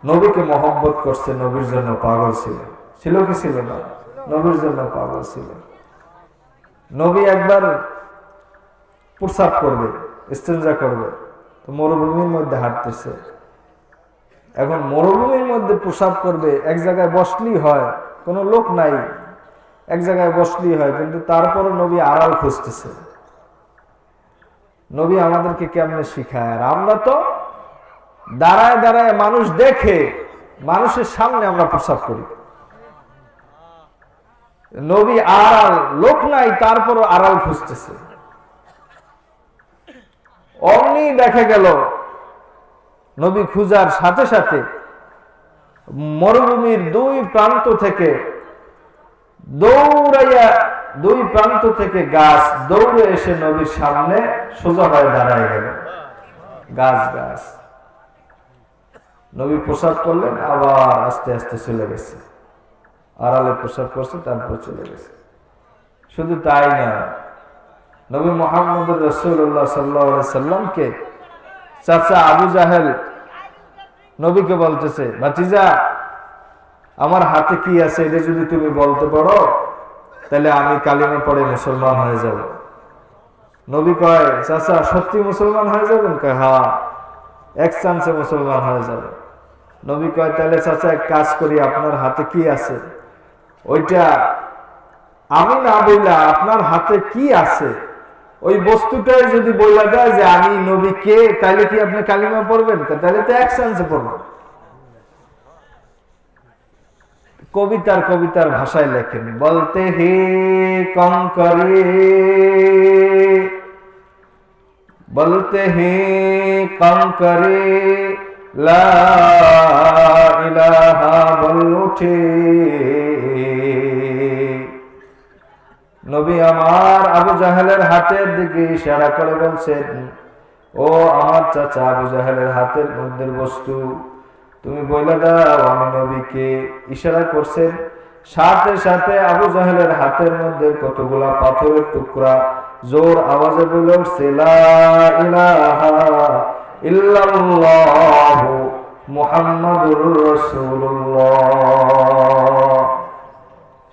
নবীকে মহব্বত করছে, নবীর জন্য পাগল ছিল। ছিল কি ছিল না? নবীর জন্য পাগল ছিল। নবী একবার প্রস্রাব করবে, ইস্তেঞ্জা করবে, তো মরুভূমির মধ্যে হাঁটতেছে। এখন মরুভূমির মধ্যে প্রস্রাব করবে, এক জায়গায় বসলেই হয়, কোনো লোক নাই, এক জায়গায় বসলেই হয়, কিন্তু তারপরে নবী আড়াল খুঁজতেছে। নবী আমাদেরকে কেমনে শিখায়, আর আমরা তো দাঁড়ায় দাঁড়ায় মানুষ দেখে, মানুষের সামনে আমরা প্রস্রাব করি। নবী আড়াল, লোক নাই, তারপরও আড়াল খুঁজতেছে। অমনি দেখা গেল নবী খুঁজার সাথে সাথে মরুভূমির দুই প্রান্ত থেকে দৌড়াইয়া, দুই প্রান্ত থেকে গাছ দৌড়ে এসে নবীর সামনে সোজা হয়ে দাঁড়ায় গেল। গাছ গাছ নবী প্রসাদ করলেন, আবার আস্তে আস্তে চলে গেছে, আড়ালে প্রসাদ করছে, তারপর চলে গেছে। শুধু তাই না, নবী মুহাম্মদুর রাসূলুল্লাহ সাল্লাল্লাহু আলাইহি সাল্লামকে চাচা আবু জাহেল নবীকে বলতেছে, ভাতিজা আমার হাতে কি আছে, এটা যদি তুমি বলতে পারো তাহলে আমি কালিমা পড়ে মুসলমান হয়ে যাব। নবী কয়, চাচা সত্যি মুসলমান হয়ে যাবেন? কয় হ্যাঁ, এক চান্সে মুসলমান হয়ে যাবে। নবী কয়, তাহলে চাচা এক কাজ করি, আপনার হাতে কি আছে ওইটা আমি না বইলা আপনার হাতে কি আছে ওই বস্তুটাই যদি বইলা দেয় যে আমি নবী কে, তাহলে কি আপনি কালিমা পড়বেন? তাহলে তো এক চান্সে পড়বেন। কবিতার ভাষায় লেখেন, বলতে হে কঙ্করে, বলতে হে কঙ্করে লা ইলাহা বল উঠে। নবী আমার আবু জাহেলের হাতের দিকে ইশারা করে বলছেন, ও আমার চাচা আবু জাহেলের হাতের মধ্যে বস্তু তুমি বলে দাও আমি নবীকে। ইশারা করছেন, সাথে সাথে আবু জাহেলের হাতের মধ্যে কতগুলা পাথরের টুকরা জোর আওয়াজে বলে উঠছে, লা ইলাহা ইল্লাল্লাহু মুহাম্মাদুর রাসূলুল্লাহ।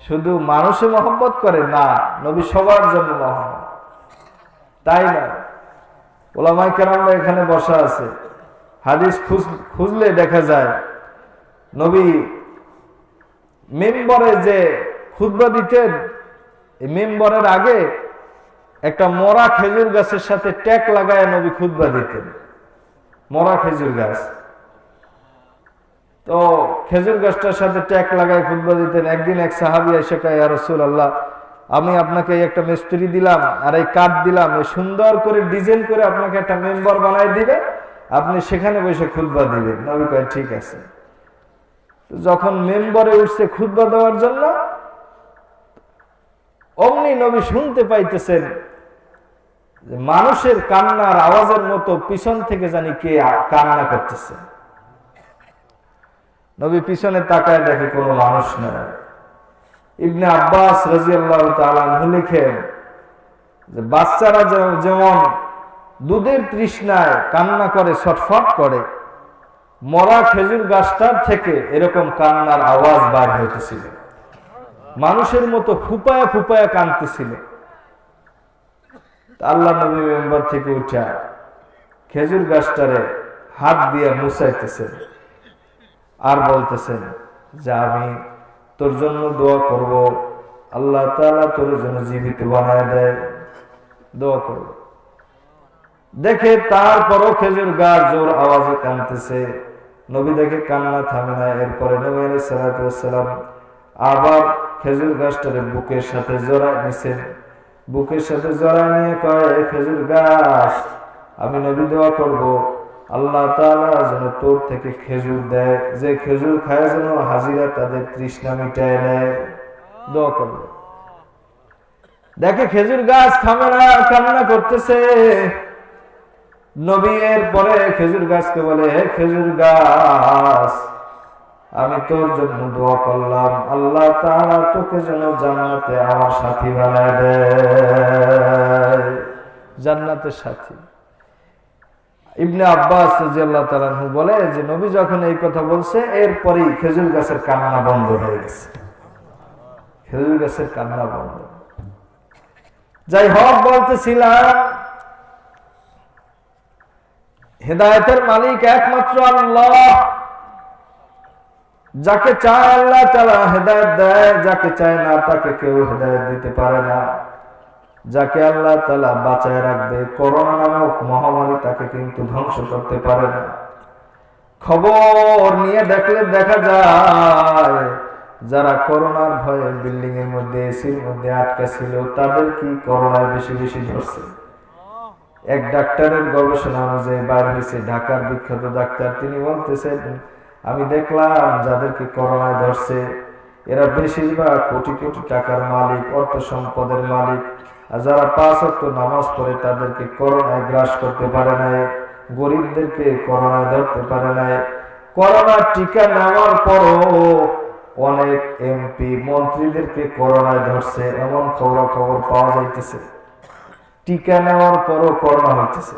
শুধু মানুষে মহব্বত করে না, নবী সবার জন্য মহব্বত, তাই না? ওলামায়ে কেরামরা এখানে বসা আছে, হাদিস খুঁজলে দেখা যায় নবী মিম্বরে যে খুতবা দিতেন, এই মিম্বরের আগে একটা মরা খেজুর গাছের সাথে ট্যাক লাগায় নবী খুতবা দিতেন। মরা খেজুর গাছ, তো খেজুর গাছটার সাথে ট্যাক লাগায় খুতবা দিতেন। একদিন এক সাহাবী এসে কয়, ইয়া রাসূলুল্লাহ, আমি আপনাকে একটা মিস্ত্রি দিলাম আর এই কাঠ দিলাম, এই সুন্দর করে ডিজাইন করে আপনাকে একটা মেম্বার বানাই দিবে, আপনি সেখানে বসে খুতবা দিবেন। নবী কয় ঠিক আছে। যখন মেম্বারে উঠছে খুতবা দেওয়ার জন্য, অমনি নবী শুনতে পাইতেছেন যে মানুষের কান্নার আওয়াজের মতো পিছন থেকে জানি কে কান্না করতেছে। নবী পিছনে তাকায় দেখে কোনো মানুষ নেই। ইবনে আব্বাস রাদিয়াল্লাহু তাআলা আনহু লিখেন যে বাচ্চারা যেমন দুধের তৃষ্ণায় কান্না করে, ছটফট করে, মরা খেজুর গাছটার থেকে এরকম কান্নার আওয়াজ বার হইতেছিল, মানুষের মতো ফুপায়া ফুপায়া কাঁদতেছিল। আল্লাহ নবী মেম্বার থেকে উঠা খেজুর গাছটারে হাত দিয়ে মুছাইতেছেন আর বলতেছেন যে আমি তোর জন্য দোয়া করব, আল্লাহ তাআলা তোর জন্য জীবিত বানায় দেয়, দোয়া করব। দেখে তারপরও খেজুর গাছ জোর আওয়াজে কাঁদতেছে। নবী দেখে কান্না থামে না। এরপরে নবী আলাইহিস সালাতু ওয়াস সালাম আবার খেজুর গাছটারে বুকের সাথে জড়ায় নিছেন। বুকের সাথে জড়ায় নিয়ে কয়, খেজুর গাছ, আমি নবী দোয়া করব আল্লাহ তাআলা যেন তোর থেকে খেজুর দেয়, যে খেজুর খায় যেন হাজিরা তাদের তৃষ্ণা মিটায় নেয়, দোয়া করব। দেখে খেজুর গাছ থামে না, কান্না করতেছে। নবী এর পরে খেজুর গাছকে বলে, হে খেজুর গাছ, আমি তোর জন্য দোয়া করলাম, আল্লাহ তাআলা তোকে যেন জান্নাতে আমার সাথী বানায় দেয়, জান্নাতের সাথী। ইবনে আব্বাস রাদিয়াল্লাহু তাআলা আনহু বলে যে নবী যখন এই কথা বলছে, এরপরই খেজুর গাছের কান্না বন্ধ হয়ে গেছে, খেজুর গাছের কান্না বন্ধ। যাই হোক, বলতেছিলাম হেদায়েতের মালিক একমাত্র আল্লাহ। যাকে চায় আল্লাহ তাআলা হেদায়েত দেয়, যাকে চায় না তাকে কেউ হেদায়েত দিতে পারে না। যাকে আল্লাহ তাআলা বাঁচায় রাখবে, করোনা নামক মহামারী তাকে কিন্তু ধ্বংস করতে পারে না। খবর নিয়ে দেখলে দেখা যায় যারা করোনার ভয়ে বিল্ডিং এর মধ্যে, এসির মধ্যে আটকা ছিল, তাদের কি করোনায় বেশি বেশি ধরছে। এক ডাক্তারের গবেষণা অনুযায়ী বাইর হয়েছে, ঢাকার বিখ্যাত ডাক্তার, তিনি বলতেছেন, আমি দেখলাম যাদেরকে করোনায় ধরছে এরা বেশিরভাগ কোটি কোটি টাকার মালিক, অর্থ সম্পদের মালিক। আর যারা 5 ওয়াক্ত নামাজ পড়ে তাদেরকে করোনায় গ্রাস করতে পারে নাই, গরিবদেরকে করোনায় ধরতে পারে নাই। করোনার টিকা নেওয়ার পরও অনেক এমপি মন্ত্রীদেরকে করোনায় ধরছে, এমন খবর পাওয়া যাইতেছে। টিকা নেওয়ার পরও করোনা হইতেছে।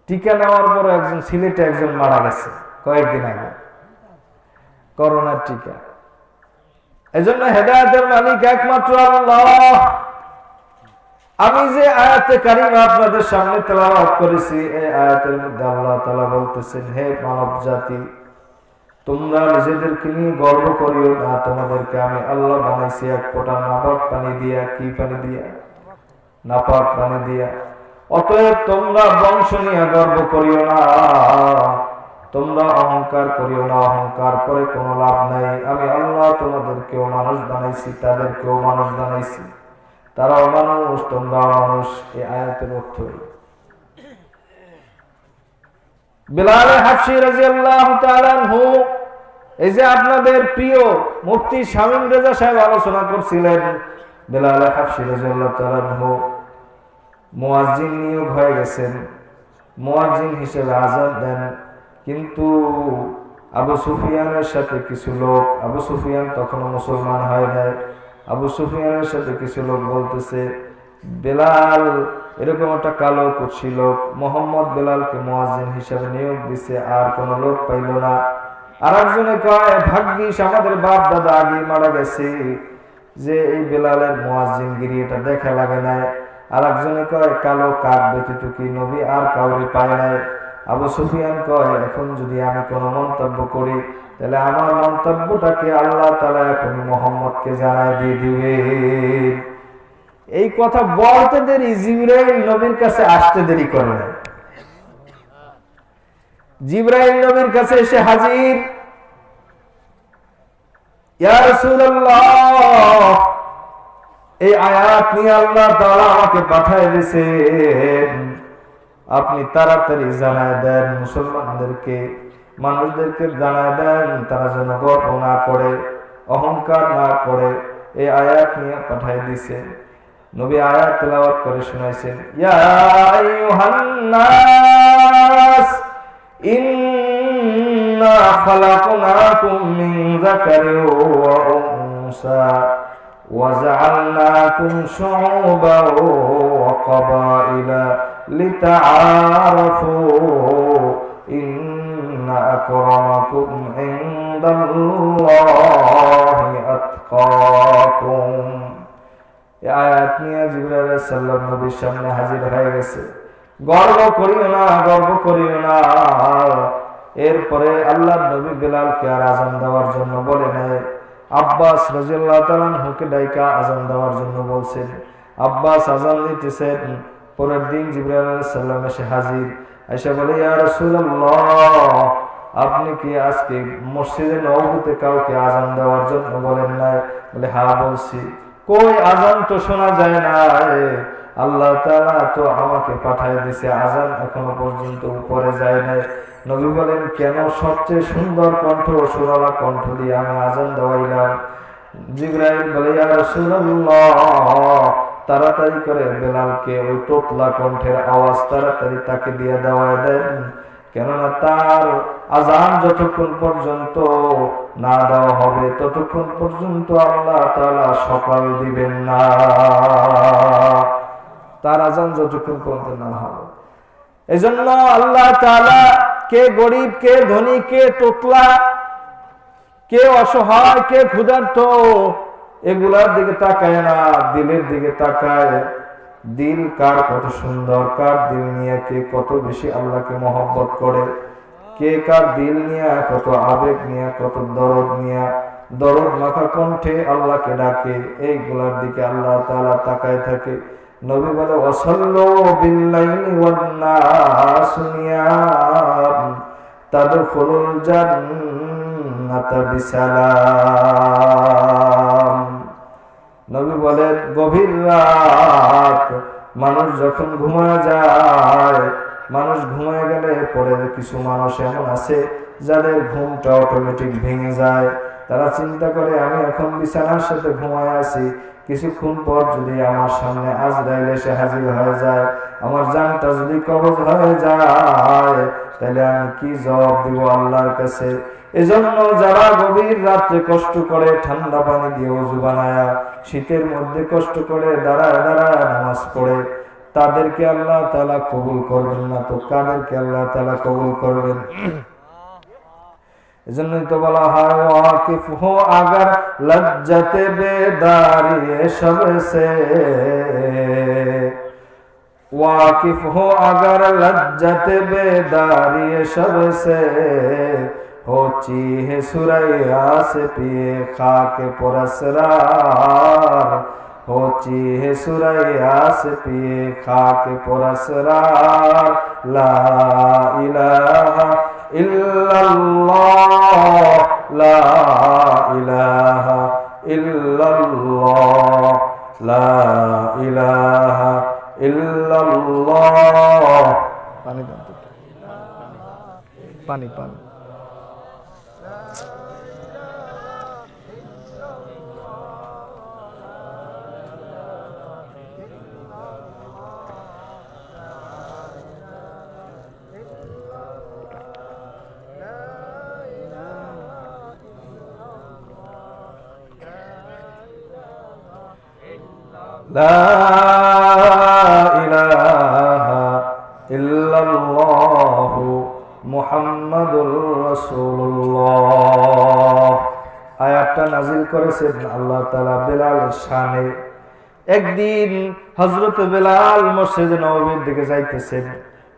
টিকা নেওয়ার পরও একজন সিলেটে একজন মারা গেছে কয়েকদিন আগে, করোনার টিকা। এজন্য হেদায়েতের মালিক একমাত্র আল্লাহ। আমি যে আয়াতে কারিমা আপনাদের সামনে তেলাওয়াত করেছি, এই আয়াতের মধ্যে আল্লাহ তাআলা বলতেছেন, হে মানব জাতি, তোমরা নিজেদেরকে নিয়ে গর্ব করিও না, তোমাদেরকে আমি আল্লাহ বানাইছি এক ফোঁটা নাপাক পানি দিয়া। কি পানি দিয়া? নাপাক পানি দিয়া। অতএব তোমরা বংশ নিয়ে গর্ব করিও না, তোমরা অহংকার করিও না, অহংকার করে কোনো লাভ নাই। আমি আল্লাহ তোমাদেরকেও মানুষ বানাইছি, তাদেরকেও মানুষ বানাইছি, তারাও মানুষ, তোমরাও মানুষ। এই আয়াতের অর্থ বিলাল হাবশী রাদিয়াল্লাহু তাআলা আনহু, এই যে আপনাদের প্রিয় মুফতি শামীম রেজা সাহেব আলোচনা করছিলেন, বিলাল হাবশী রাদিয়াল্লাহু তাআলা আনহু মুয়াজ্জিন নিয়োগ হয়ে গেছেন, মুয়াজ্জিন হিসেবে আযান দেন। কিন্তু আবু সুফিয়ানের সাথে কিছু লোক, আবু সুফিয়ান তখনও মুসলমান হয় নাই, আবু সুফিয়ানের সাথে কিছু লোক বলতেছে, বেলাল এরকম একটা কালো কুৎসি লোক মোহাম্মদ বেলালকে মুয়াজ্জিন হিসেবে নিয়োগ দিছে, আর কোন লোক পাইল না। আর একজনে কয়, ভাগ্যিস আমাদের বাপ দাদা আগে মারা গেছে যে এই বেলালের মুয়াজ্জিনগিরি এটা দেখা লাগে নাই। আর একজনে কয়, কালো কাক ব্যতীত কি নবী আর কাউরে পায় নাই। আবু সুফিয়ান কয়, এখন যদি আমি কোনো মন্তব্য করি তাহলে আমার মন্তব্যটাকে আল্লাহ তাআলা এখনই মুহাম্মদকে জানায় দিয়ে দিবে। এই কথা বলতে দেরি, জিবরাইল নবীর কাছে আসতে দেরি করে না। জিবরাইল নবীর কাছে এসে হাজির, ইয়া রাসূলুল্লাহ, এই আয়াত নিয়ে আল্লাহ তাআলা আমাকে পাঠিয়ে দিয়েছেন, আপনি তাড়াতাড়ি জানায় দেন মুসলমানদেরকে, মানুষদেরকে জানায় দেন তারা যেন গর্ব না করে, অহংকার না করে। এই আয়াত নিয়ে পাঠিয়ে দিয়েছেন। নবী আয়াত তেলাওয়াত করে শোনাইছেন, ইয়া আইয়ুহান নাস ইন্না খালাকনাকুম মিন যাকারিন ওয়া উনসা ওয়া জাআলনাকুম শুউবান ওয়া ক্বাবাইলা লিতাআরাফু ইন্না আকরামাকুম ইনদাল্লাহি আতকাকুম। এই আয়াত নিয়ে জিবরাইল আলাইহিস সালাম নবীর সামনে হাজির হয়ে গেছে। গর্ব করিও না, গর্ব করিও না। এরপরে আল্লাহর নবী বেলালকে আর আযান দেওয়ার জন্য বলে নাই, আব্বাস রাদিয়াল্লাহু তাআলা আনহুকে ডাইকা আযান দেওয়ার জন্য বলছেন। আব্বাস আযান দিতেছেন। পরের দিন জিবরাইল আলাইহিস সালাম এসে হাজির, এসে বলে, ইয়া রাসূলুল্লাহ, আপনি কি আজকে মসজিদে নববীতে কাউকে আযান দেওয়ার জন্য বলেন নাই? বলে, হ্যাঁ বলছি। কই আযান তো শোনা যায় না, আল্লাহ তাআলা তো আমাকে পাঠিয়ে দিয়েছে, আযান এখনো পর্যন্ত উপরে যায় নাই। নবী বলেন, কেন? সবচেয়ে সুন্দর কণ্ঠ, সুরালা কণ্ঠ দিয়ে আমি আযান দেওয়াইলাম। জিবরাইল বলে, ইয়া রাসূলুল্লাহ, তাড়াতাড়ি করে বেলালকে ওই তোতলা কণ্ঠের আওয়াজ তাড়াতাড়ি তাকে দিয়ে দেওয়ায় দেন, কেননা তার আযান যতক্ষণ পর্যন্ত না দেওয়া হবে ততক্ষণ পর্যন্ত আল্লাহ তাআলা সকাল দিবেন না। তার আযান যতক্ষণ পর্যন্ত না হবে। এজন্য আল্লাহ তাআলা কে গরিব, কে ধনী, কে তোতলা, কে অসহায়, কে ক্ষুধার্ত, এগুলার দিকে তাকায় না, দিলের দিকে তাকায়। দিল কার কত সুন্দর, কার দিল নিয়ে কে কত বেশি আল্লাহকে মহব্বত করে, কে কার দিল নিয়ে কত আবেগ নিয়ে, কত দরদ নিয়ে, দরদ মাখা কণ্ঠে আল্লাহকে ডাকে, এইগুলার দিকে আল্লাহ তাআলা তাকায় থাকে। নবী বলে, ওয়াসাল্লু বিল্লাইলি ওয়ান নাসু নিয়াম তাদখুলুল জান্নাতা বিসালাম। নবী বলেন, গভীর রাত মানুষ যখন ঘুমায় যায়, মানুষ ঘুমায় গেলে পরে কিছু মানুষ এমন আছে যাদের ঘুমটা অটোমেটিক ভেঙে যায়। তারা চিন্তা করে, আমি এখন বিছানার সাথে ঘুমায় আছি, কিছুক্ষণ পর যদি আমার সামনে আজরাইল এসে হাজির হয়ে যায়, আমার জানটা যদি কবজ হয়ে যায়, তাহলে আমি কি জবাব দিব আল্লাহর কাছে? এজন্য যারা গভীর রাত্রে কষ্ট করে, ঠান্ডা পানি দিয়ে ওযু বানায়া, শীতের মধ্যে কষ্ট করে দাঁড়ায় দাঁড়ায় নামাজ পড়ে, তাদেরকে আল্লাহ তাআলা কবুল করবেন না তো কাদেরকে আল্লাহ তাআলা কবুল করবেন? এজন্যই তো বলা হয়, ওয়াকিফ হো আগার লজ্জতে বেদারি সবসে, वाकिफ हो अगर लज्जत बेदारी सबसे, हो चीह सुरैया से पिए खाक पुरस्रार, हो चीह सुरैया से पिए खाक पुरस्रार, ला इलाहा ইল্লাল্লাহ লা ইলাহা ইল্লাল্লাহ লা ইলাহা ইল্লাল্লাহ। পানি দাও তো, পানি পানি। লা ইলাহা ইল্লাল্লাহু মুহাম্মাদুর রাসূলুল্লাহ। আয়াতটা নাযিল করেছেন আল্লাহ তাআলা বেলালের শানে। একদিন হযরত বেলাল মসজিদে নববীর দিকে যাইতেছেন,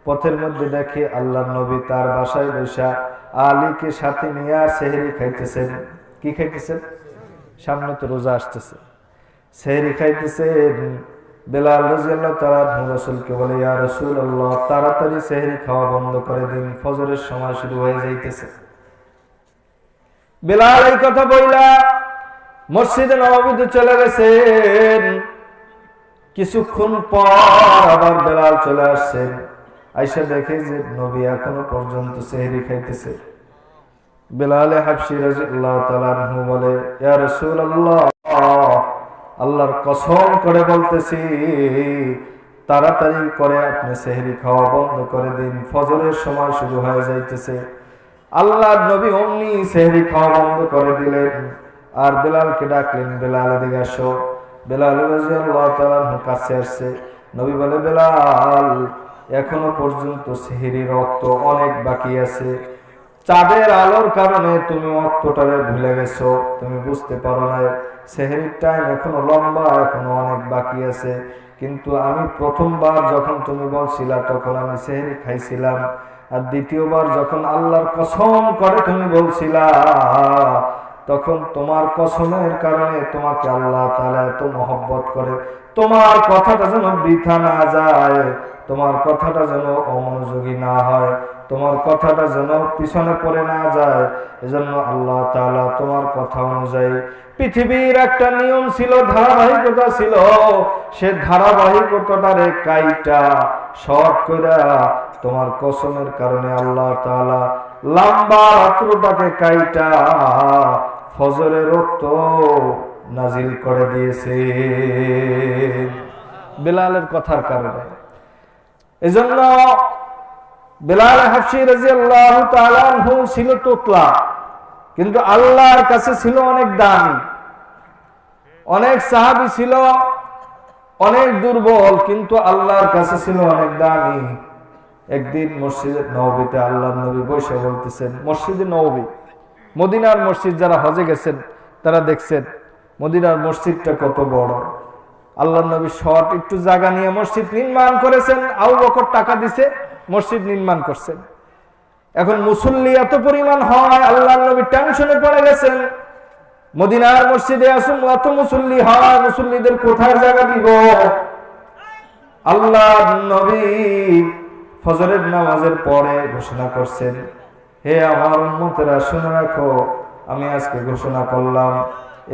পথের মধ্যে দেখে আল্লাহর নবী তার বাসায় বসা আলীকে সাথে নিয়ে সেহরি খাইতেছেন। কি খাইতেছেন? সামনে তো রোজা আসতেছে, সেহরি খাইতেছেন। বেলাল রাদিয়াল্লাহু তাআলা রাসূলকে বলে, ইয়া রাসূলুল্লাহ, তাড়াতাড়ি সেহরি খাওয়া বন্ধ করে দিন, ফজরের সময় শুরু হয়ে যাইতেছে। বেলাল এই কথা বইলা মসজিদে নববীতে চলে গেছেন। কিছুক্ষণ পর আবার বেলাল চলে আসছেন, আয়েশা দেখে যে নবী এখনো পর্যন্ত সেহরি খাইতেছে। বেলাল হাবশী রাদিয়াল্লাহু তাআলা আনহু বলে, ইয়া রাসূলুল্লাহ, আল্লাহর কসম করে বলতেছি, তাড়াতাড়ি করে আপনি সেহরি খাওয়া বন্ধ করে দিন, ফজরের সময় শুরু হয়ে যাইতেছে। আল্লাহর নবী অমনি সেহরি খাওয়া বন্ধ করে দিলেন আর বেলালকে ডাকলেন, বেলাল এদিকে আসো। বেলাল রাদিয়াল্লাহু তাআলা আনহু কাছে আসছে। নবী বলে, বেলাল, এখনো পর্যন্ত সেহরির রক্ত অনেক বাকি আছে। চাঁদের আলোর কারণে তুমি অক্তটারে ভুলে গেছো, তুমি বুঝতে পারো না সেহরির টাইম এখনো লম্বা, এখনো অনেক বাকি আছে। কিন্তু আমি প্রথমবার যখন তুমি বলছিলা তখন আমি সেহরি খাইছিলাম, আর দ্বিতীয়বার যখন আল্লাহর কসম করে তুমি বলছিলা, তখন তোমার কসমের কারণে তোমাকে আল্লাহ তাআলা এত মহব্বত করে, তোমার কথাটা যেন বৃথা না যায়, তোমার কথাটা যেন অমনোযোগী না হয়, তোমার কথাটা যেন পিছনে পড়ে না যায়, এজন্য আল্লাহ তাআলা তোমার কথা অনুযায়ী পৃথিবীর একটা নিয়ম ছিল, ধারাবাহিকতা ছিল, সে ধারাবাহিকতাটারে কাইটা শর্ট কইরা তোমার কসমের কারণে আল্লাহ তাআলা লম্বা রাত্রটাকে কাইটা ফজরের রক্ত নাজিল করে দিয়েছে বেলালের কথার কারণে। এজন্য বেলাল হাবশী রাদিয়াল্লাহু তাআলা আনহু ছিল তোতলা, কিন্তু আল্লাহর কাছে ছিল অনেক দামি। অনেক সাহাবী ছিল অনেক দুর্বল, কিন্তু আল্লাহর কাছে ছিল অনেক দামি। একদিন মসজিদে নববীতে আল্লাহর নবী বসে বলতেছেন, মসজিদে নববী, মদিনার মসজিদ, যারা হজে গেছেন তারা দেখছেন মদিনার মসজিদটা কত বড়। আল্লাহর নবী শর্ট একটু জায়গা নিয়ে মসজিদ নির্মাণ করেছেন, আবু বকর টাকা দিছে, মসজিদ নির্মাণ করছেন। এখন মুসল্লি এত পরিমাণ হয়, আল্লাহর নবী টেনশনে পড়ে গেছেন, মদিনার মসজিদে আসুন এত মুসল্লি হয়, মুসল্লিদের কোথায় জায়গা দিব। আল্লাহর নবী ফজরের নামাজের পরে ঘোষণা করছেন, হে আমার উম্মতেরা শুনে রাখো, আমি আজকে ঘোষণা করলাম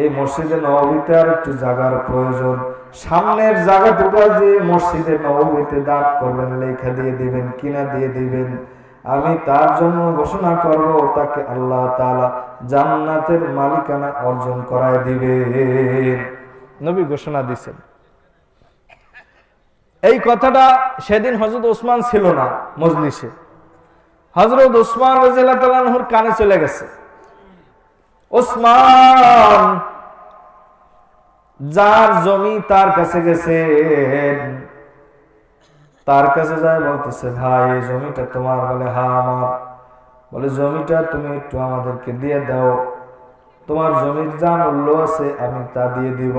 এই মসজিদে নববীতে আর একটু জায়গার প্রয়োজন। সামনের জায়গাটুকু যে মসজিদে নববীতে দান করবেন, লেখা দিয়ে দিবেন, কিনা দিয়ে দিবেন, আমি তার জন্য ঘোষণা করব, তাকে আল্লাহ তাআলা জান্নাতের মালিকানা অর্জন করায় দিবে। নবী ঘোষণা দিয়েছেন। এই কথাটা সেদিন হযরত ওসমান ছিল না মজলিসে, হযরত ওসমান রাদিয়াল্লাহু তাআলা আনহুর কানে চলে গেছে। ওসমান যার জমি তার কাছে গেছে, তার কাছে যায় বলতেছে, ভাই এই জমিটা তোমার? বলে হ্যাঁ আমার। বলে জমিটা তুমি একটু আমাদেরকে দিয়ে দাও, তোমার জমির যা মূল্য আছে আমি তা দিয়ে দিব।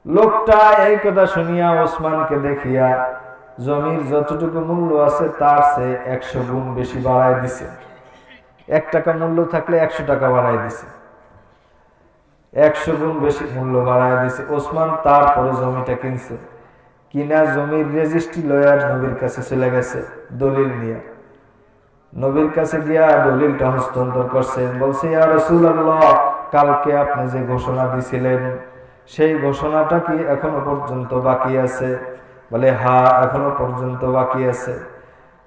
লোকটা এই কথা শুনিয়া ওসমানকে দেখিয়া জমির যতটুকু মূল্য আছে তার চেয়ে 100 গুণ বেশি বাড়ায় দিছে। 1 টাকা মূল্য থাকলে 100 টাকা বাড়ায় দিছে, 100 গুণ বেশি মূল্য বাড়ায় দিছে। ওসমান তারপরে জমিটা কিনছে, কিনা জমির রেজিস্ট্রি লয়ার নবীর কাছে চলে গেছে দলিল নিয়ে। নবীর কাছে গিয়া দলিলটা হস্তান্তর করছেন, বলছে ইয়া রাসূলুল্লাহ, কালকে আপনি যে ঘোষণা দিছিলেন সেই ঘোষণাটা কি এখনো পর্যন্ত বাকি আছে? বলে হ্যাঁ, এখনো পর্যন্ত বাকি আছে।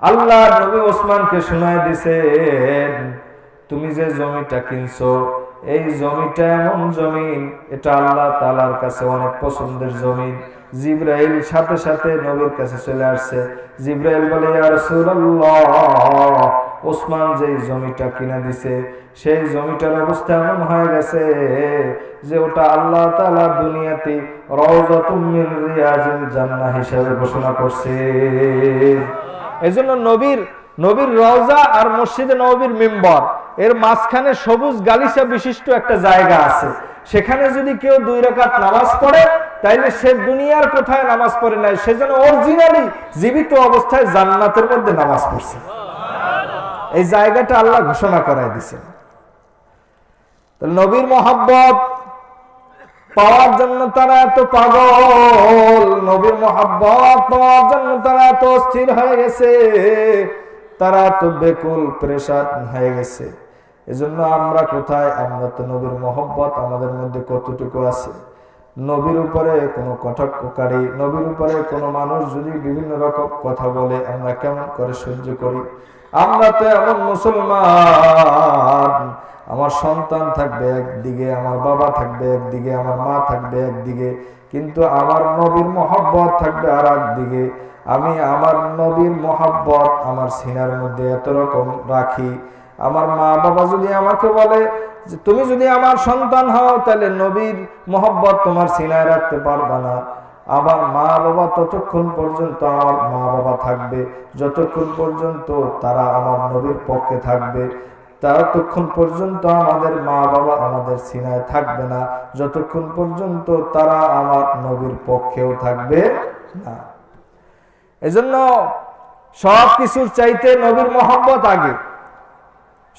আল্লাহ নবী ওসমানকে শোনায় দিছেন, তুমি যে জমিটা কিনছো এই জমিটা এমন জমিন, এটা আল্লাহ তাআলার কাছে অনেক পছন্দের জমিন। জিবরাইল সাথে সাথে নবীর কাছে চলে আসছে। জিবরাইল বলে ইয়া রাসূলুল্লাহ, ওসমান যে জমিটা কিনা দিছে সেই জমিটার অবস্থা এমন হয়ে গেছে যে ওটা আল্লাহ তাআলা দুনিয়াতে রাউযাতুম মিন রিয়াজিল জান্নাহ হিসেবে ঘোষণা করছে। এজন্য নবীর রওজা আর মসজিদে নববীর মিম্বর এর মাঝখানে সবুজ গালিচা বিশিষ্ট একটা জায়গা আছে। সেখানে যদি কেউ 2 রাকাত নামাজ পড়ে তাইলে সে দুনিয়ার কোথায় নামাজ পড়ে নাই, সে যেন অরিজিনালি জীবিত অবস্থায় জান্নাতের মধ্যে নামাজ পড়ছে। এই জায়গাটা আল্লাহ ঘোষণা করায় দিয়েছেন। নবীর মহব্বত পাওয়ার জন্য তারা এত পাগল, নবীর মহব্বত পাওয়ার জন্য তারা এত অস্থির হয়ে গেছে, তারা তো বেকুল পেরেশান হয়ে গেছে। এজন্য আমরা কোথায়? আমরা তো নবীর মহব্বত আমাদের মধ্যে কতটুকু আছে? নবীর উপরে কোনো কটাক্ষকারী, নবীর উপরে কোনো মানুষ যদি বিভিন্ন রকম কথা বলে আমরা কেমন করে সহ্য করি? আমরা তো এমন মুসলমান, আমার সন্তান থাকবে একদিকে, আমার বাবা থাকবে একদিকে, আমার মা থাকবে একদিকে, কিন্তু আমার নবীর মহব্বত থাকবে আর একদিকে। আমি আমার নবীর মহব্বত আমার সিনার মধ্যে এত রকম রাখি। আমার মা বাবা যদি আমাকে বলে যে তুমি যদি আমার সন্তান হও তাহলে নবীর মহব্বত তোমার সিনায় রাখতে পারবে না, আমার মা বাবা ততক্ষণ পর্যন্ত আমার মা বাবা থাকবে যতক্ষণ পর্যন্ত তারা আমার নবীর পক্ষে থাকবে, ততক্ষণ পর্যন্ত আমাদের মা বাবা আমাদের সিনায় থাকবে না যতক্ষণ পর্যন্ত তারা আমার নবীর পক্ষেও থাকবে না। এজন্য সব কিছুর চাইতে নবীর মহব্বত আগে,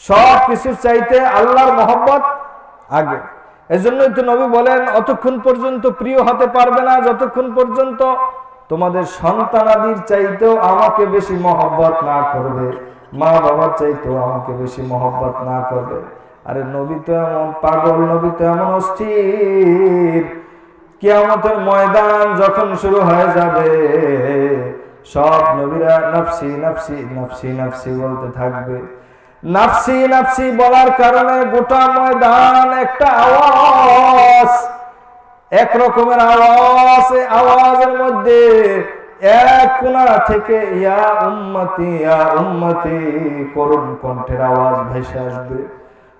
সব কিছুর চাইতে আল্লাহর মহব্বত আগে। এজন্যই তো নবী বলেন অতক্ষণ পর্যন্ত প্রিয় হতে পারবে না যতক্ষণ পর্যন্ত তোমাদের সন্তানাদির চাইতেও আমাকে বেশি মহব্বত না করবে, মা বাবার চাইতেও আমাকে বেশি মহব্বত না করবে। আরে নবী তো এমন পাগল, নবী তো এমন অস্থির, কিয়ামতের ময়দান যখন শুরু হয়ে যাবে সব নবীরা নাফসি নাফসি নাফসি নাফসি বলতে থাকবে। নাফসি নাফসি বলার কারণে গোটা ময়দান একটা আওয়াজ, এক রকমের আওয়াজ। আওয়াজের মধ্যে এক কোণা থেকে ইয়া উম্মতি করুণ কণ্ঠের আওয়াজ ভেসে আসবে।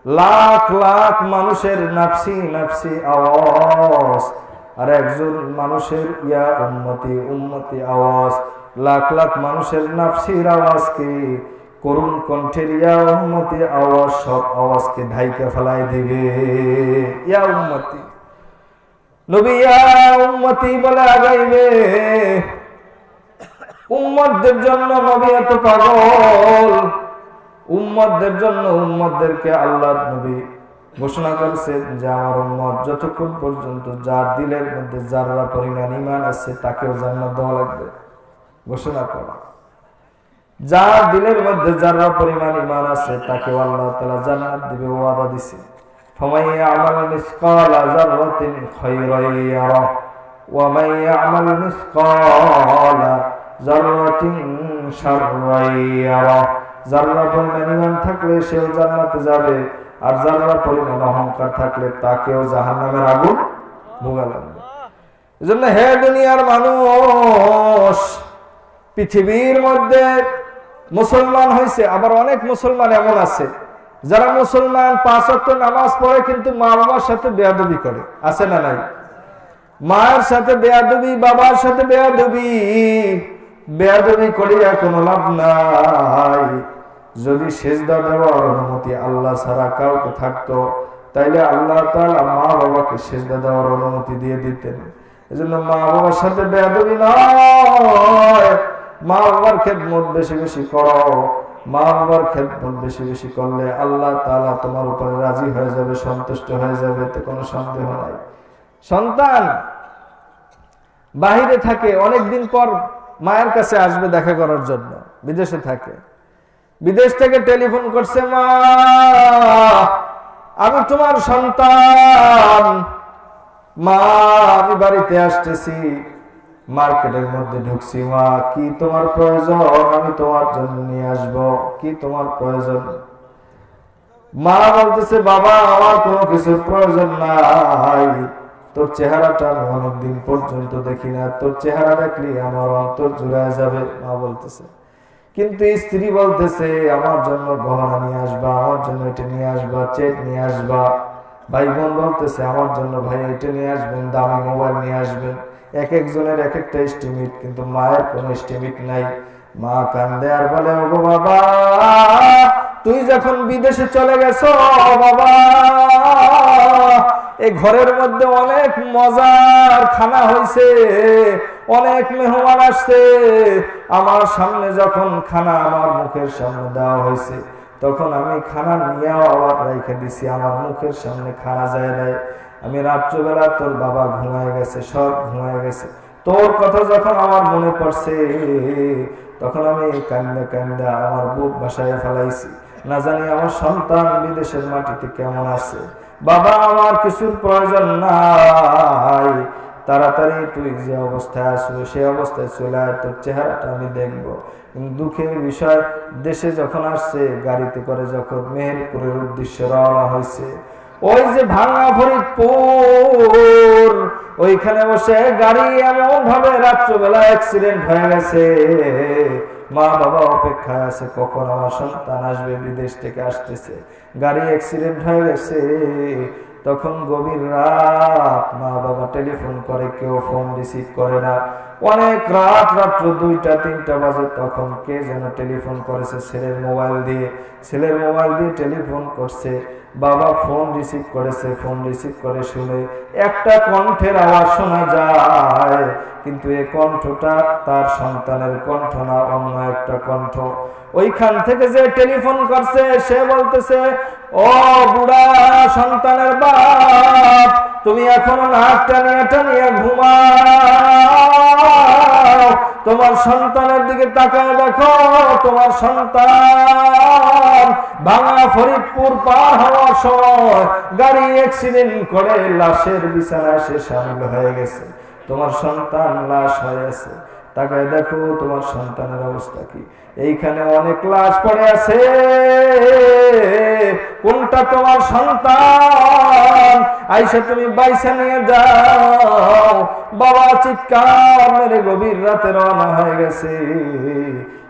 লাখ লাখ মানুষের নাফসি নাফসি আওয়াজ আর একজন মানুষের ইয়া উম্মতি আওয়াজ। লাখ লাখ মানুষের নাফসির আওয়াজকে করুণ কণ্ঠের ইয়া উম্মতি আওয়াজ সব আওয়াজকে ঢাইকে ফেলাই দিবে। ইয়া উম্মতি, নবী ইয়া উম্মতি বলে আগাইবে। উম্মতদের জন্য নবী এত পাগল, উম্মতদের জন্য উম্মতদেরকে আল্লাহ নবী ঘোষণা করেছেন যে আমার উম্মত যতক্ষণ পর্যন্ত যার দিলের মধ্যে যারা পরিমাণ ঈমান আছে তাকেও জান্নাত দেওয়া লাগবে। ঘোষণা করা, যার দিলের মধ্যে যারা পরিমাণ ঈমান আছে তাকে আল্লাহ তাআলা জান্নাত দিবে, ওয়াদা দিছে। ফামান ইয়ামাল মিসকালা যাররাতিন খায়রান ইয়ারা ওয়া মান ইয়ামাল মিসকালা যাররাতিন শাররান ইয়ারা। যারা পরিমাণ ঈমান থাকলে সেও জান্নাতে যাবে, আর যারা পরিমাণ অহংকার থাকলে তাকেও জাহান্নামের আগুন ভোগা লাগবে। এজন্য হে দুনিয়ার মানুষ, পৃথিবীর মধ্যে মুসলমান হয়েছে, আবার অনেক মুসলমান এমন আছে যারা মুসলমান 5 ওয়াক্ত নামাজ পড়ে কিন্তু মা বাবার সাথে বেয়াদবি করে, আছে না নাই? মায়ের সাথে বেয়াদবি, বাবার সাথে বেয়াদবি, বেয়াদবি করিয়া কোনো লাভ নাই। যদি সিজদা দেওয়ার অনুমতি আল্লাহ ছাড়া কাউকে থাকতো তাইলে আল্লাহ তাআলা মা বাবাকে সিজদা দেওয়ার অনুমতি দিয়ে দিতেন। এজন্য মা বাবার সাথে বেয়াদবি নয়, মা বাবার খেদমত বেশি বেশি করো। মা বাবার খেদমত বেশি বেশি করলে আল্লাহ তাআলা তোমার উপরে রাজি হয়ে যাবে, সন্তুষ্ট হয়ে যাবে, এতে কোনো সন্দেহ নাই। সন্তান বাহিরে থাকে, অনেকদিন পর মায়ের কাছে আসবে দেখা করার জন্য, বিদেশে থাকে। বিদেশ থেকে টেলিফোন করছে, মা আমি তোমার সন্তান, মা আমি বাড়িতে আসতেছি, মার্কেটের মধ্যে ঢুকছি, মা কি তোমার প্রয়োজন, আমি তোমার জন্য নিয়ে আসবো, কি তোমার প্রয়োজন? মা বলতেছে, বাবা আমার কোনো কিছুর প্রয়োজন নাই, তোর চেহারাটা আমি অনেকদিন পর্যন্ত দেখি না, তোর চেহারা দেখলে আমার অন্তর জুড়ায় যাবে। মা বলতেছে, কিন্তু স্ত্রী বলতেছে আমার জন্য গহনা নিয়ে আসবা, আমার জন্য এটা নিয়ে আসবা, চেক নিয়ে আসবা। ভাই বোন বলতেছে আমার জন্য ভাই এটা নিয়ে আসবেন, দামি মোবাইল নিয়ে আসবেন। এক একজনের এক একটা এস্টিমেট, কিন্তু মায়ের কোনো এস্টিমেট নাই। মা কান্দে আর বলে, ওগো বাবা তুই যখন বিদেশে চলে গেছো বাবা, এই ঘরের মধ্যে অনেক মজার খানা হয়েছে, অনেক মেহমান আসছে, আমার সামনে যখন খানা আমার মুখের সামনে দেওয়া হয়েছে তখন আমি খানা নিয়ে আবার রেখে দিছি, আমার মুখের সামনে খানা যায় নাই। আমি রাত্রবেলা তোর বাবা ঘুমায় গেছে, সব ঘুমায় গেছে, তোর কথা যখন আমার মনে পড়ছে তখন আমি কান্দে কান্দে আমার বুক ভাসায় ফেলাইছি, না জানি আমার সন্তান বিদেশের মাটিতে কেমন আছে। বাবা আমার কিছুর প্রয়োজন নাই, তাড়াতাড়ি তুই যে অবস্থায় আসবে সেই অবস্থায় চলে আয়, তোর চেহারাটা আমি দেখবো। কিন্তু দুঃখের বিষয়, দেশে যখন আসছে গাড়িতে করে যখন মেহেরপুরের উদ্দেশ্যে রওনা হয়েছে, ওই যে ভাঙা ফরিদপুর ওইখানে বসে গাড়ি এমন ভাবে রাত্রবেলা অ্যাক্সিডেন্ট হয়ে গেছে, মা বাবা অপেক্ষায় আছে কখন আমার সন্তান আসবে, বিদেশ থেকে আসতেছে, গাড়ি অ্যাক্সিডেন্ট হয়ে গেছে। তখন গভীর রাত, মা বাবা টেলিফোন করে, কেউ ফোন রিসিভ করে না। অনেক রাত, রাত্র 2টা-3টা বাজে, তখন কে যেন টেলিফোন করেছে ছেলের মোবাইল দিয়ে, ছেলের মোবাইল দিয়ে টেলিফোন করছে। বাবা ফোন রিসিভ করেছে, ফোন রিসিভ করে শুনে একটা কণ্ঠের আওয়াজ শোনা যায়, কিন্তু এই কণ্ঠটা তার সন্তানের কণ্ঠ না, অন্য একটা কণ্ঠ। ওইখান থেকে যে টেলিফোন করছে সে বলতেছে, ও বুড়া সন্তানের বাপ, তুমি এখনো নাক টানিয়ে টানিয়ে ঘুমাও, তোমার সন্তানের দিকে তাকায় দেখো, তোমার সন্তান ভাঙা ফরিদপুর পার হওয়ার সময় গাড়ি অ্যাক্সিডেন্ট করে লাশের বিছানায় সে শামিল হয়ে গেছে, তোমার সন্তান লাশ হয়ে আছে, তাকায় দেখো তোমার সন্তানের অবস্থা কি। এইখানে অনেক লাশ পড়ে আছে, কোনটা তোমার সন্তান, আইসা তুমি বাইসা নিয়ে যাও। বাবা চিৎকার মেরে গভীর রাতে রওনা হয়ে গেছে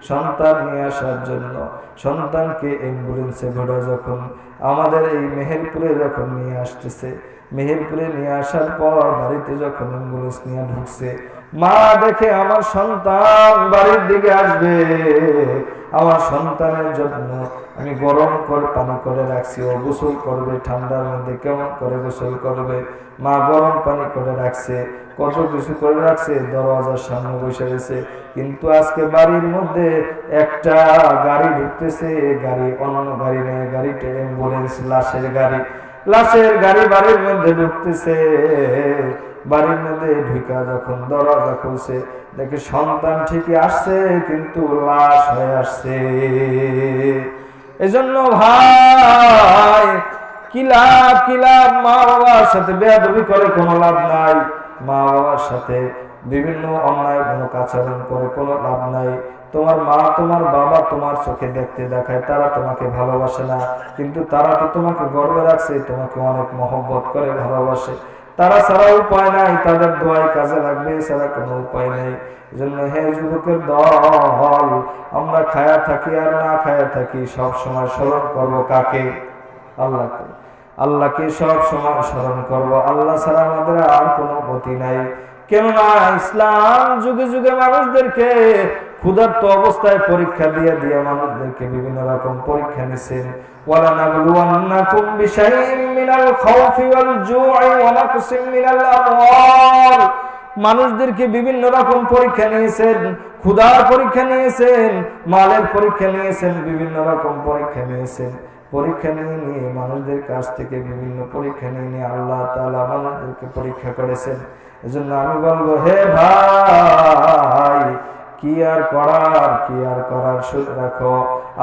সন্তান নিয়ে আসার জন্য। সন্তানকে অ্যাম্বুলেন্সে ঘোড়া যখন আমাদের এই মেহেরপুরে যখন নিয়ে আসতেছে, মেহেরপুরে নিয়ে আসার পর বাড়িতে যখন অ্যাম্বুলেন্স নিয়ে ঢুকছে, মা দেখে আমার সন্তান বাড়ির দিকে আসবে, আমার সন্তানের জন্য আমি গরম করে পানি করে রাখছি, ও গোসল করবে, ঠান্ডার মধ্যে কেমন করে গোসল করবে, মা গরম পানি করে রাখছে, কত কিছু করে রাখছে, দরওয়াজার সামনে বসে রয়েছে। কিন্তু আজকে বাড়ির মধ্যে একটা গাড়ি ঢুকতেছে, গাড়ি অন্য গাড়ি নেই, গাড়িটা অ্যাম্বুলেন্স, লাশের গাড়ি, লাশের গাড়ি বাড়ির মধ্যে ঢুকতেছে। বাড়ির মধ্যে ঢুকা যখন দরজা খুলছে, দেখে সন্তান ঠিকই আসছে কিন্তু লাশ হয়ে আসছে। এজন্য ভাই কি লাভ, কি লাভ, মা বাবার সাথে বেয়াদবি করে কোনো লাভ নাই, মা বাবার সাথে বিভিন্ন অন্যায় কোনো আচরণ করে কোনো লাভ নাই। তোমার মা তোমার বাবা তোমার চোখে দেখতে দেখায়, তারা তোমাকে ভালোবাসে না, কিন্তু তারা তো তোমাকে গর্বে রাখছে, তোমাকে অনেক মহব্বত করে ভালোবাসে, তারা ছাড়া উপায় নাই, তাদের দোয়ায় কাজে লাগবে, ছাড়া কোনো উপায় নেই। এজন্য হে যুবকের দল, আমরা খায়া থাকি আর না খায়া থাকি, সব সময় স্মরণ করবো কাকে? আল্লাহকে। আল্লাহকে সব সময় স্মরণ করবো, আল্লাহ ছাড়া আমাদের আর কোনো গতি নাই। কেননা ইসলাম যুগে যুগে মানুষদেরকে ক্ষুধার্ত অবস্থায় পরীক্ষা দিয়ে দিয়ে মানুষদেরকে বিভিন্ন রকম পরীক্ষা নিছেন। ওয়ালানাবলুওয়ান্নাকুম বিশাইইম মিনাল খাউফি ওয়াল জু'i ওয়া নাকসিম মিনাল আমওয়াল, মানুষদেরকে বিভিন্ন রকম পরীক্ষা নিয়েছেন, ক্ষুধার পরীক্ষা নিয়েছেন, মালের পরীক্ষা নিয়েছেন, বিভিন্ন রকম পরীক্ষা নিয়েছেন। পরীক্ষা নিয়ে নিয়ে মানুষদের কাছ থেকে বিভিন্ন পরীক্ষা নিয়ে নিয়ে আল্লাহ তাআলা মানুষদেরকে পরীক্ষা করেছেন। এজন্য আমি বলবো, হে ভাই, কি আর করার শুনে রাখো।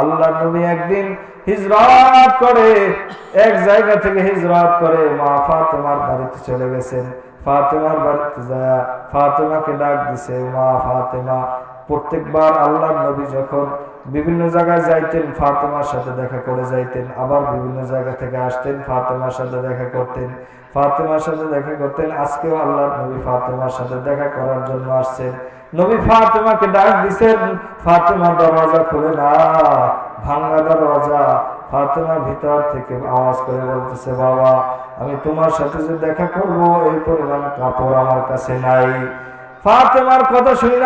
আল্লাহ নবী একদিন হিজরত করে, এক জায়গা থেকে হিজরত করে মা ফাতেমার বাড়িতে চলে গেছেন। ফাতেমার বাড়িতে যায় ফাতেমাকে ডাক দিছে, মা ফাতেমা। প্রত্যেকবার আল্লাহ নবী যখন বিভিন্ন জায়গায় যাইতেন ফাতেমার সাথে দেখা করে যাইতেন, আবার বিভিন্ন জায়গা থেকে আসতেন ফাতেমার সাথে দেখা করতেন, ফাতেমার সাথে দেখা করতেন। আজকেও আল্লাহ নবী ফাতেমার সাথে দেখা করার জন্য আসছেন। নবী ফাতেমাকে ডাক দিছেন, ফাতেমা দরজা খুলে না, ভাঙা দরজা। ফাতেমা ভিতর থেকে আওয়াজ করে বলতেছে, বাবা আমি তোমার সাথে যে দেখা করব এই পরিমাণ কাপড় আমার কাছে নাই। ফাতেমার কথা শুনে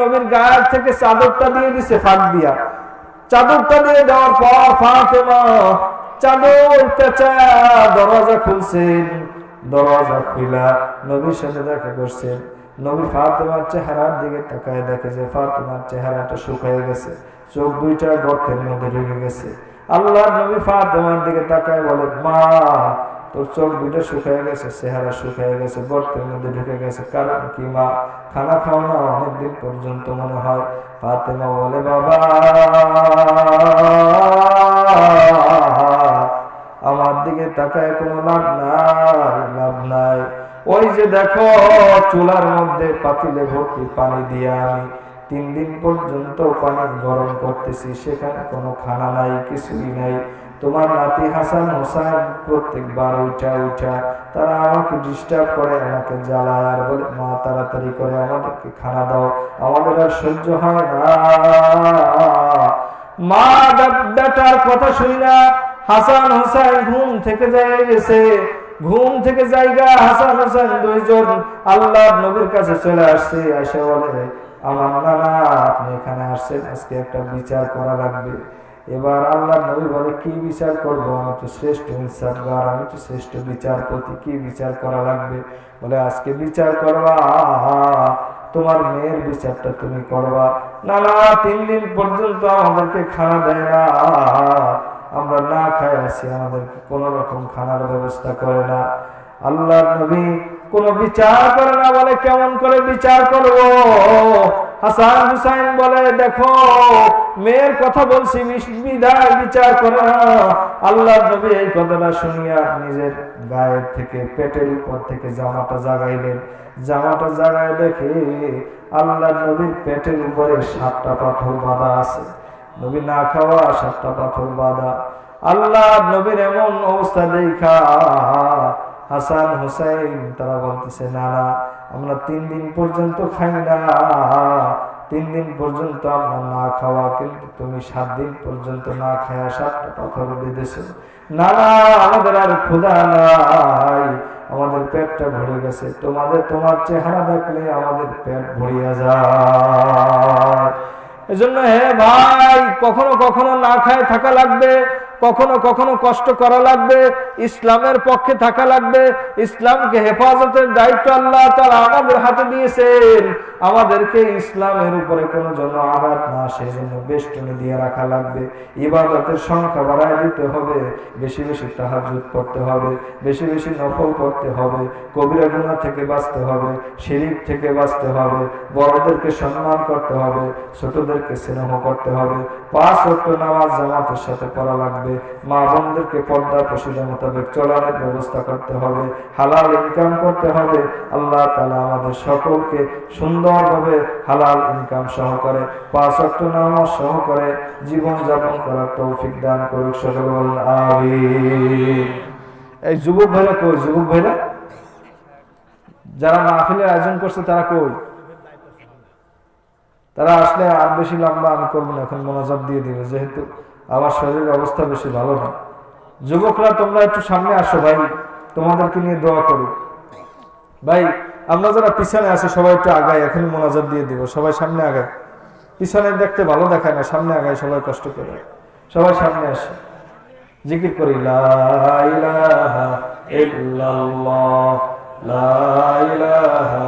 নবীর গায়ের থেকে চাদরটা দিয়ে দিছে, ফাঁক দিয়া। চাদরটা দিয়ে দেওয়ার পর ফাতেমা চাদর পেঁচায়া দরজা খুলছেন। দরজা খুলা নবীর সাথে দেখা করছেন। নবী ফাতেমার চেহারার দিকে তাকায় দেখে যে ফাতেমার চেহারাটা শুকিয়ে গেছে, চোখ দুইটা গর্তের মধ্যে ঢুকে গেছে। আল্লাহর নবী ফাতেমার দিকে তাকায় বলে, মা তোর চোখ দুইটা শুকিয়ে গেছে, চেহারা শুকিয়ে গেছে, গর্তের মধ্যে ঢুকে গেছে, কারণ কি মা? খানা খাও না অনেকদিন পর্যন্ত মনে হয়। ফাতেমা বলে, বাবা আমার দিকে তাকায় কোনো লাভ নাই। ওই যে দেখো চুলার মধ্যে পাতিলে ভর্তি পানি দিয়ে আমি 3 দিন পর্যন্ত পানি গরম করতেছি, সেখানে কোনো খানা নাই, কিছুই নাই। তোমার নাতি হাসান হোসেন প্রত্যেকবার উঠা তারা আমাকে ডিস্টার্ব করে, আমাকে জ্বালায় আর বলে, মা তাড়াতাড়ি করে আমাদেরকে খানা দাও, আমাদের আর সহ্য হয় না। মা বেটার কথা শুনি না, হাসান হোসেন ঘুম থেকে গেছে। ঘুম থেকে জায়গা হাসান হোসেন দুইজন আল্লাহর নবীর কাছে চলে আসছে। এসে বলে, আমার নানা আপনি এখানে আসছেন, আজকে একটা বিচার করা লাগবে। এবার আল্লাহ নবী বলে, কি বিচার করবো? আমি তো শ্রেষ্ঠ ইনসাফগার, আমি তো শ্রেষ্ঠ বিচারপতি, কি বিচার করা লাগবে? বলে, আজকে বিচার করবা, তোমার মেয়ের বিচারটা তুমি করবা। না 3 দিন পর্যন্ত আমাদেরকে খানা দেয় না, আমরা না খাই আছি, আমাদেরকে কোন রকম খানার ব্যবস্থা করে না। আল্লাহ নবী কোন বিচার করে না। বলে, কেমন করে বিচার করব? হাসান হুসাইন বলে, দেখো মেয়ের কথা বলছি, বিদায় বিচার করে না। আল্লাহ নবী এই কথাটা শুনিয়া নিজের গায়ের থেকে পেটের উপর থেকে জামাটা জাগাইলেন। জামাটা জাগায় দেখে আল্লাহ নবীর পেটের উপরে 7টা পাথর বাঁধা আছে। নবী না খাওয়া 7টা পাথর বাঁধা। আল্লাহ নবীর এমন অবস্থা দেখা হাসান হুসাইন তারা বলতেছে, না আমরা 3 দিন পর্যন্ত খাই না, 3 দিন পর্যন্ত আমরা না খাওয়া, কিন্তু তুমি 7 দিন পর্যন্ত না খায়া 7টা পাথর বেঁধেছ। না আমাদের আর ক্ষুধা নাই, আমাদের পেটটা ভরে গেছে, তোমার চেহারা দেখলে আমাদের পেট ভরিয়া যায়। এজন্য হে ভাই, কখনো না খায় থাকা লাগবে, কখনো কষ্ট করা লাগবে, ইসলামের পক্ষে থাকা লাগবে। ইসলামকে হেফাজতের দায়িত্ব আল্লাহ তাআলা আমাদের হাতে দিয়েছেন। আমাদেরকে ইসলামের উপরে কোনো জন্য আঘাত না আসে, জন্য বেষ্টনী দিয়ে রাখা লাগবে। ইবাদতের সংখ্যা বাড়ায় দিতে হবে, বেশি তাহাজ্জুদ পড়তে হবে, বেশি নফল পড়তে হবে, কবিরা গুনাহ থেকে বাঁচতে হবে, শিরক থেকে বাঁচতে হবে, বড়দেরকে সম্মান করতে হবে, ছোটদেরকে স্নেহ করতে হবে, 5 ওয়াক্ত নামাজ জামাতের সাথে পড়া লাগবে, মা বোনদেরকে পর্দা প্রশিদা মোতাবেক চলার ব্যবস্থা করতে হবে, হালাল ইনকাম করতে হবে। আল্লাহ তাআলা আমাদের সকলকে সুন্দরভাবে হালাল ইনকাম সহকারে 5 ওয়াক্ত নামাজ সহকারে জীবন যাপন করার তৌফিক দান করুক, সকলে বলেন আমিন। এই যুবক ভাইরা কই? যুবক ভাইরা যারা মাহফিলের আয়োজন করছে তারা কই? তারা আসলে আর বেশি লম্বা আমি করবো না, এখন মোনাজাত দিয়ে দিবে, যেহেতু আমার শরীরের অবস্থা বেশি ভালো না। যুবকরা তোমরা একটু সামনে আসো ভাই, তোমাদেরকে নিয়ে দোয়া করি। ভাই আমরা যারা পিছনে আছি সবাই একটু আগাই, এখনই মোনাজাত দিয়ে দিব। সবাই সামনে আগায়, পিছনে দেখতে ভালো দেখায় না, সামনে আগায় সবাই কষ্ট করে। সবাই সামনে আসে, জিকির করি লা ইলাহা ইল্লাল্লাহ, লা ইলাহা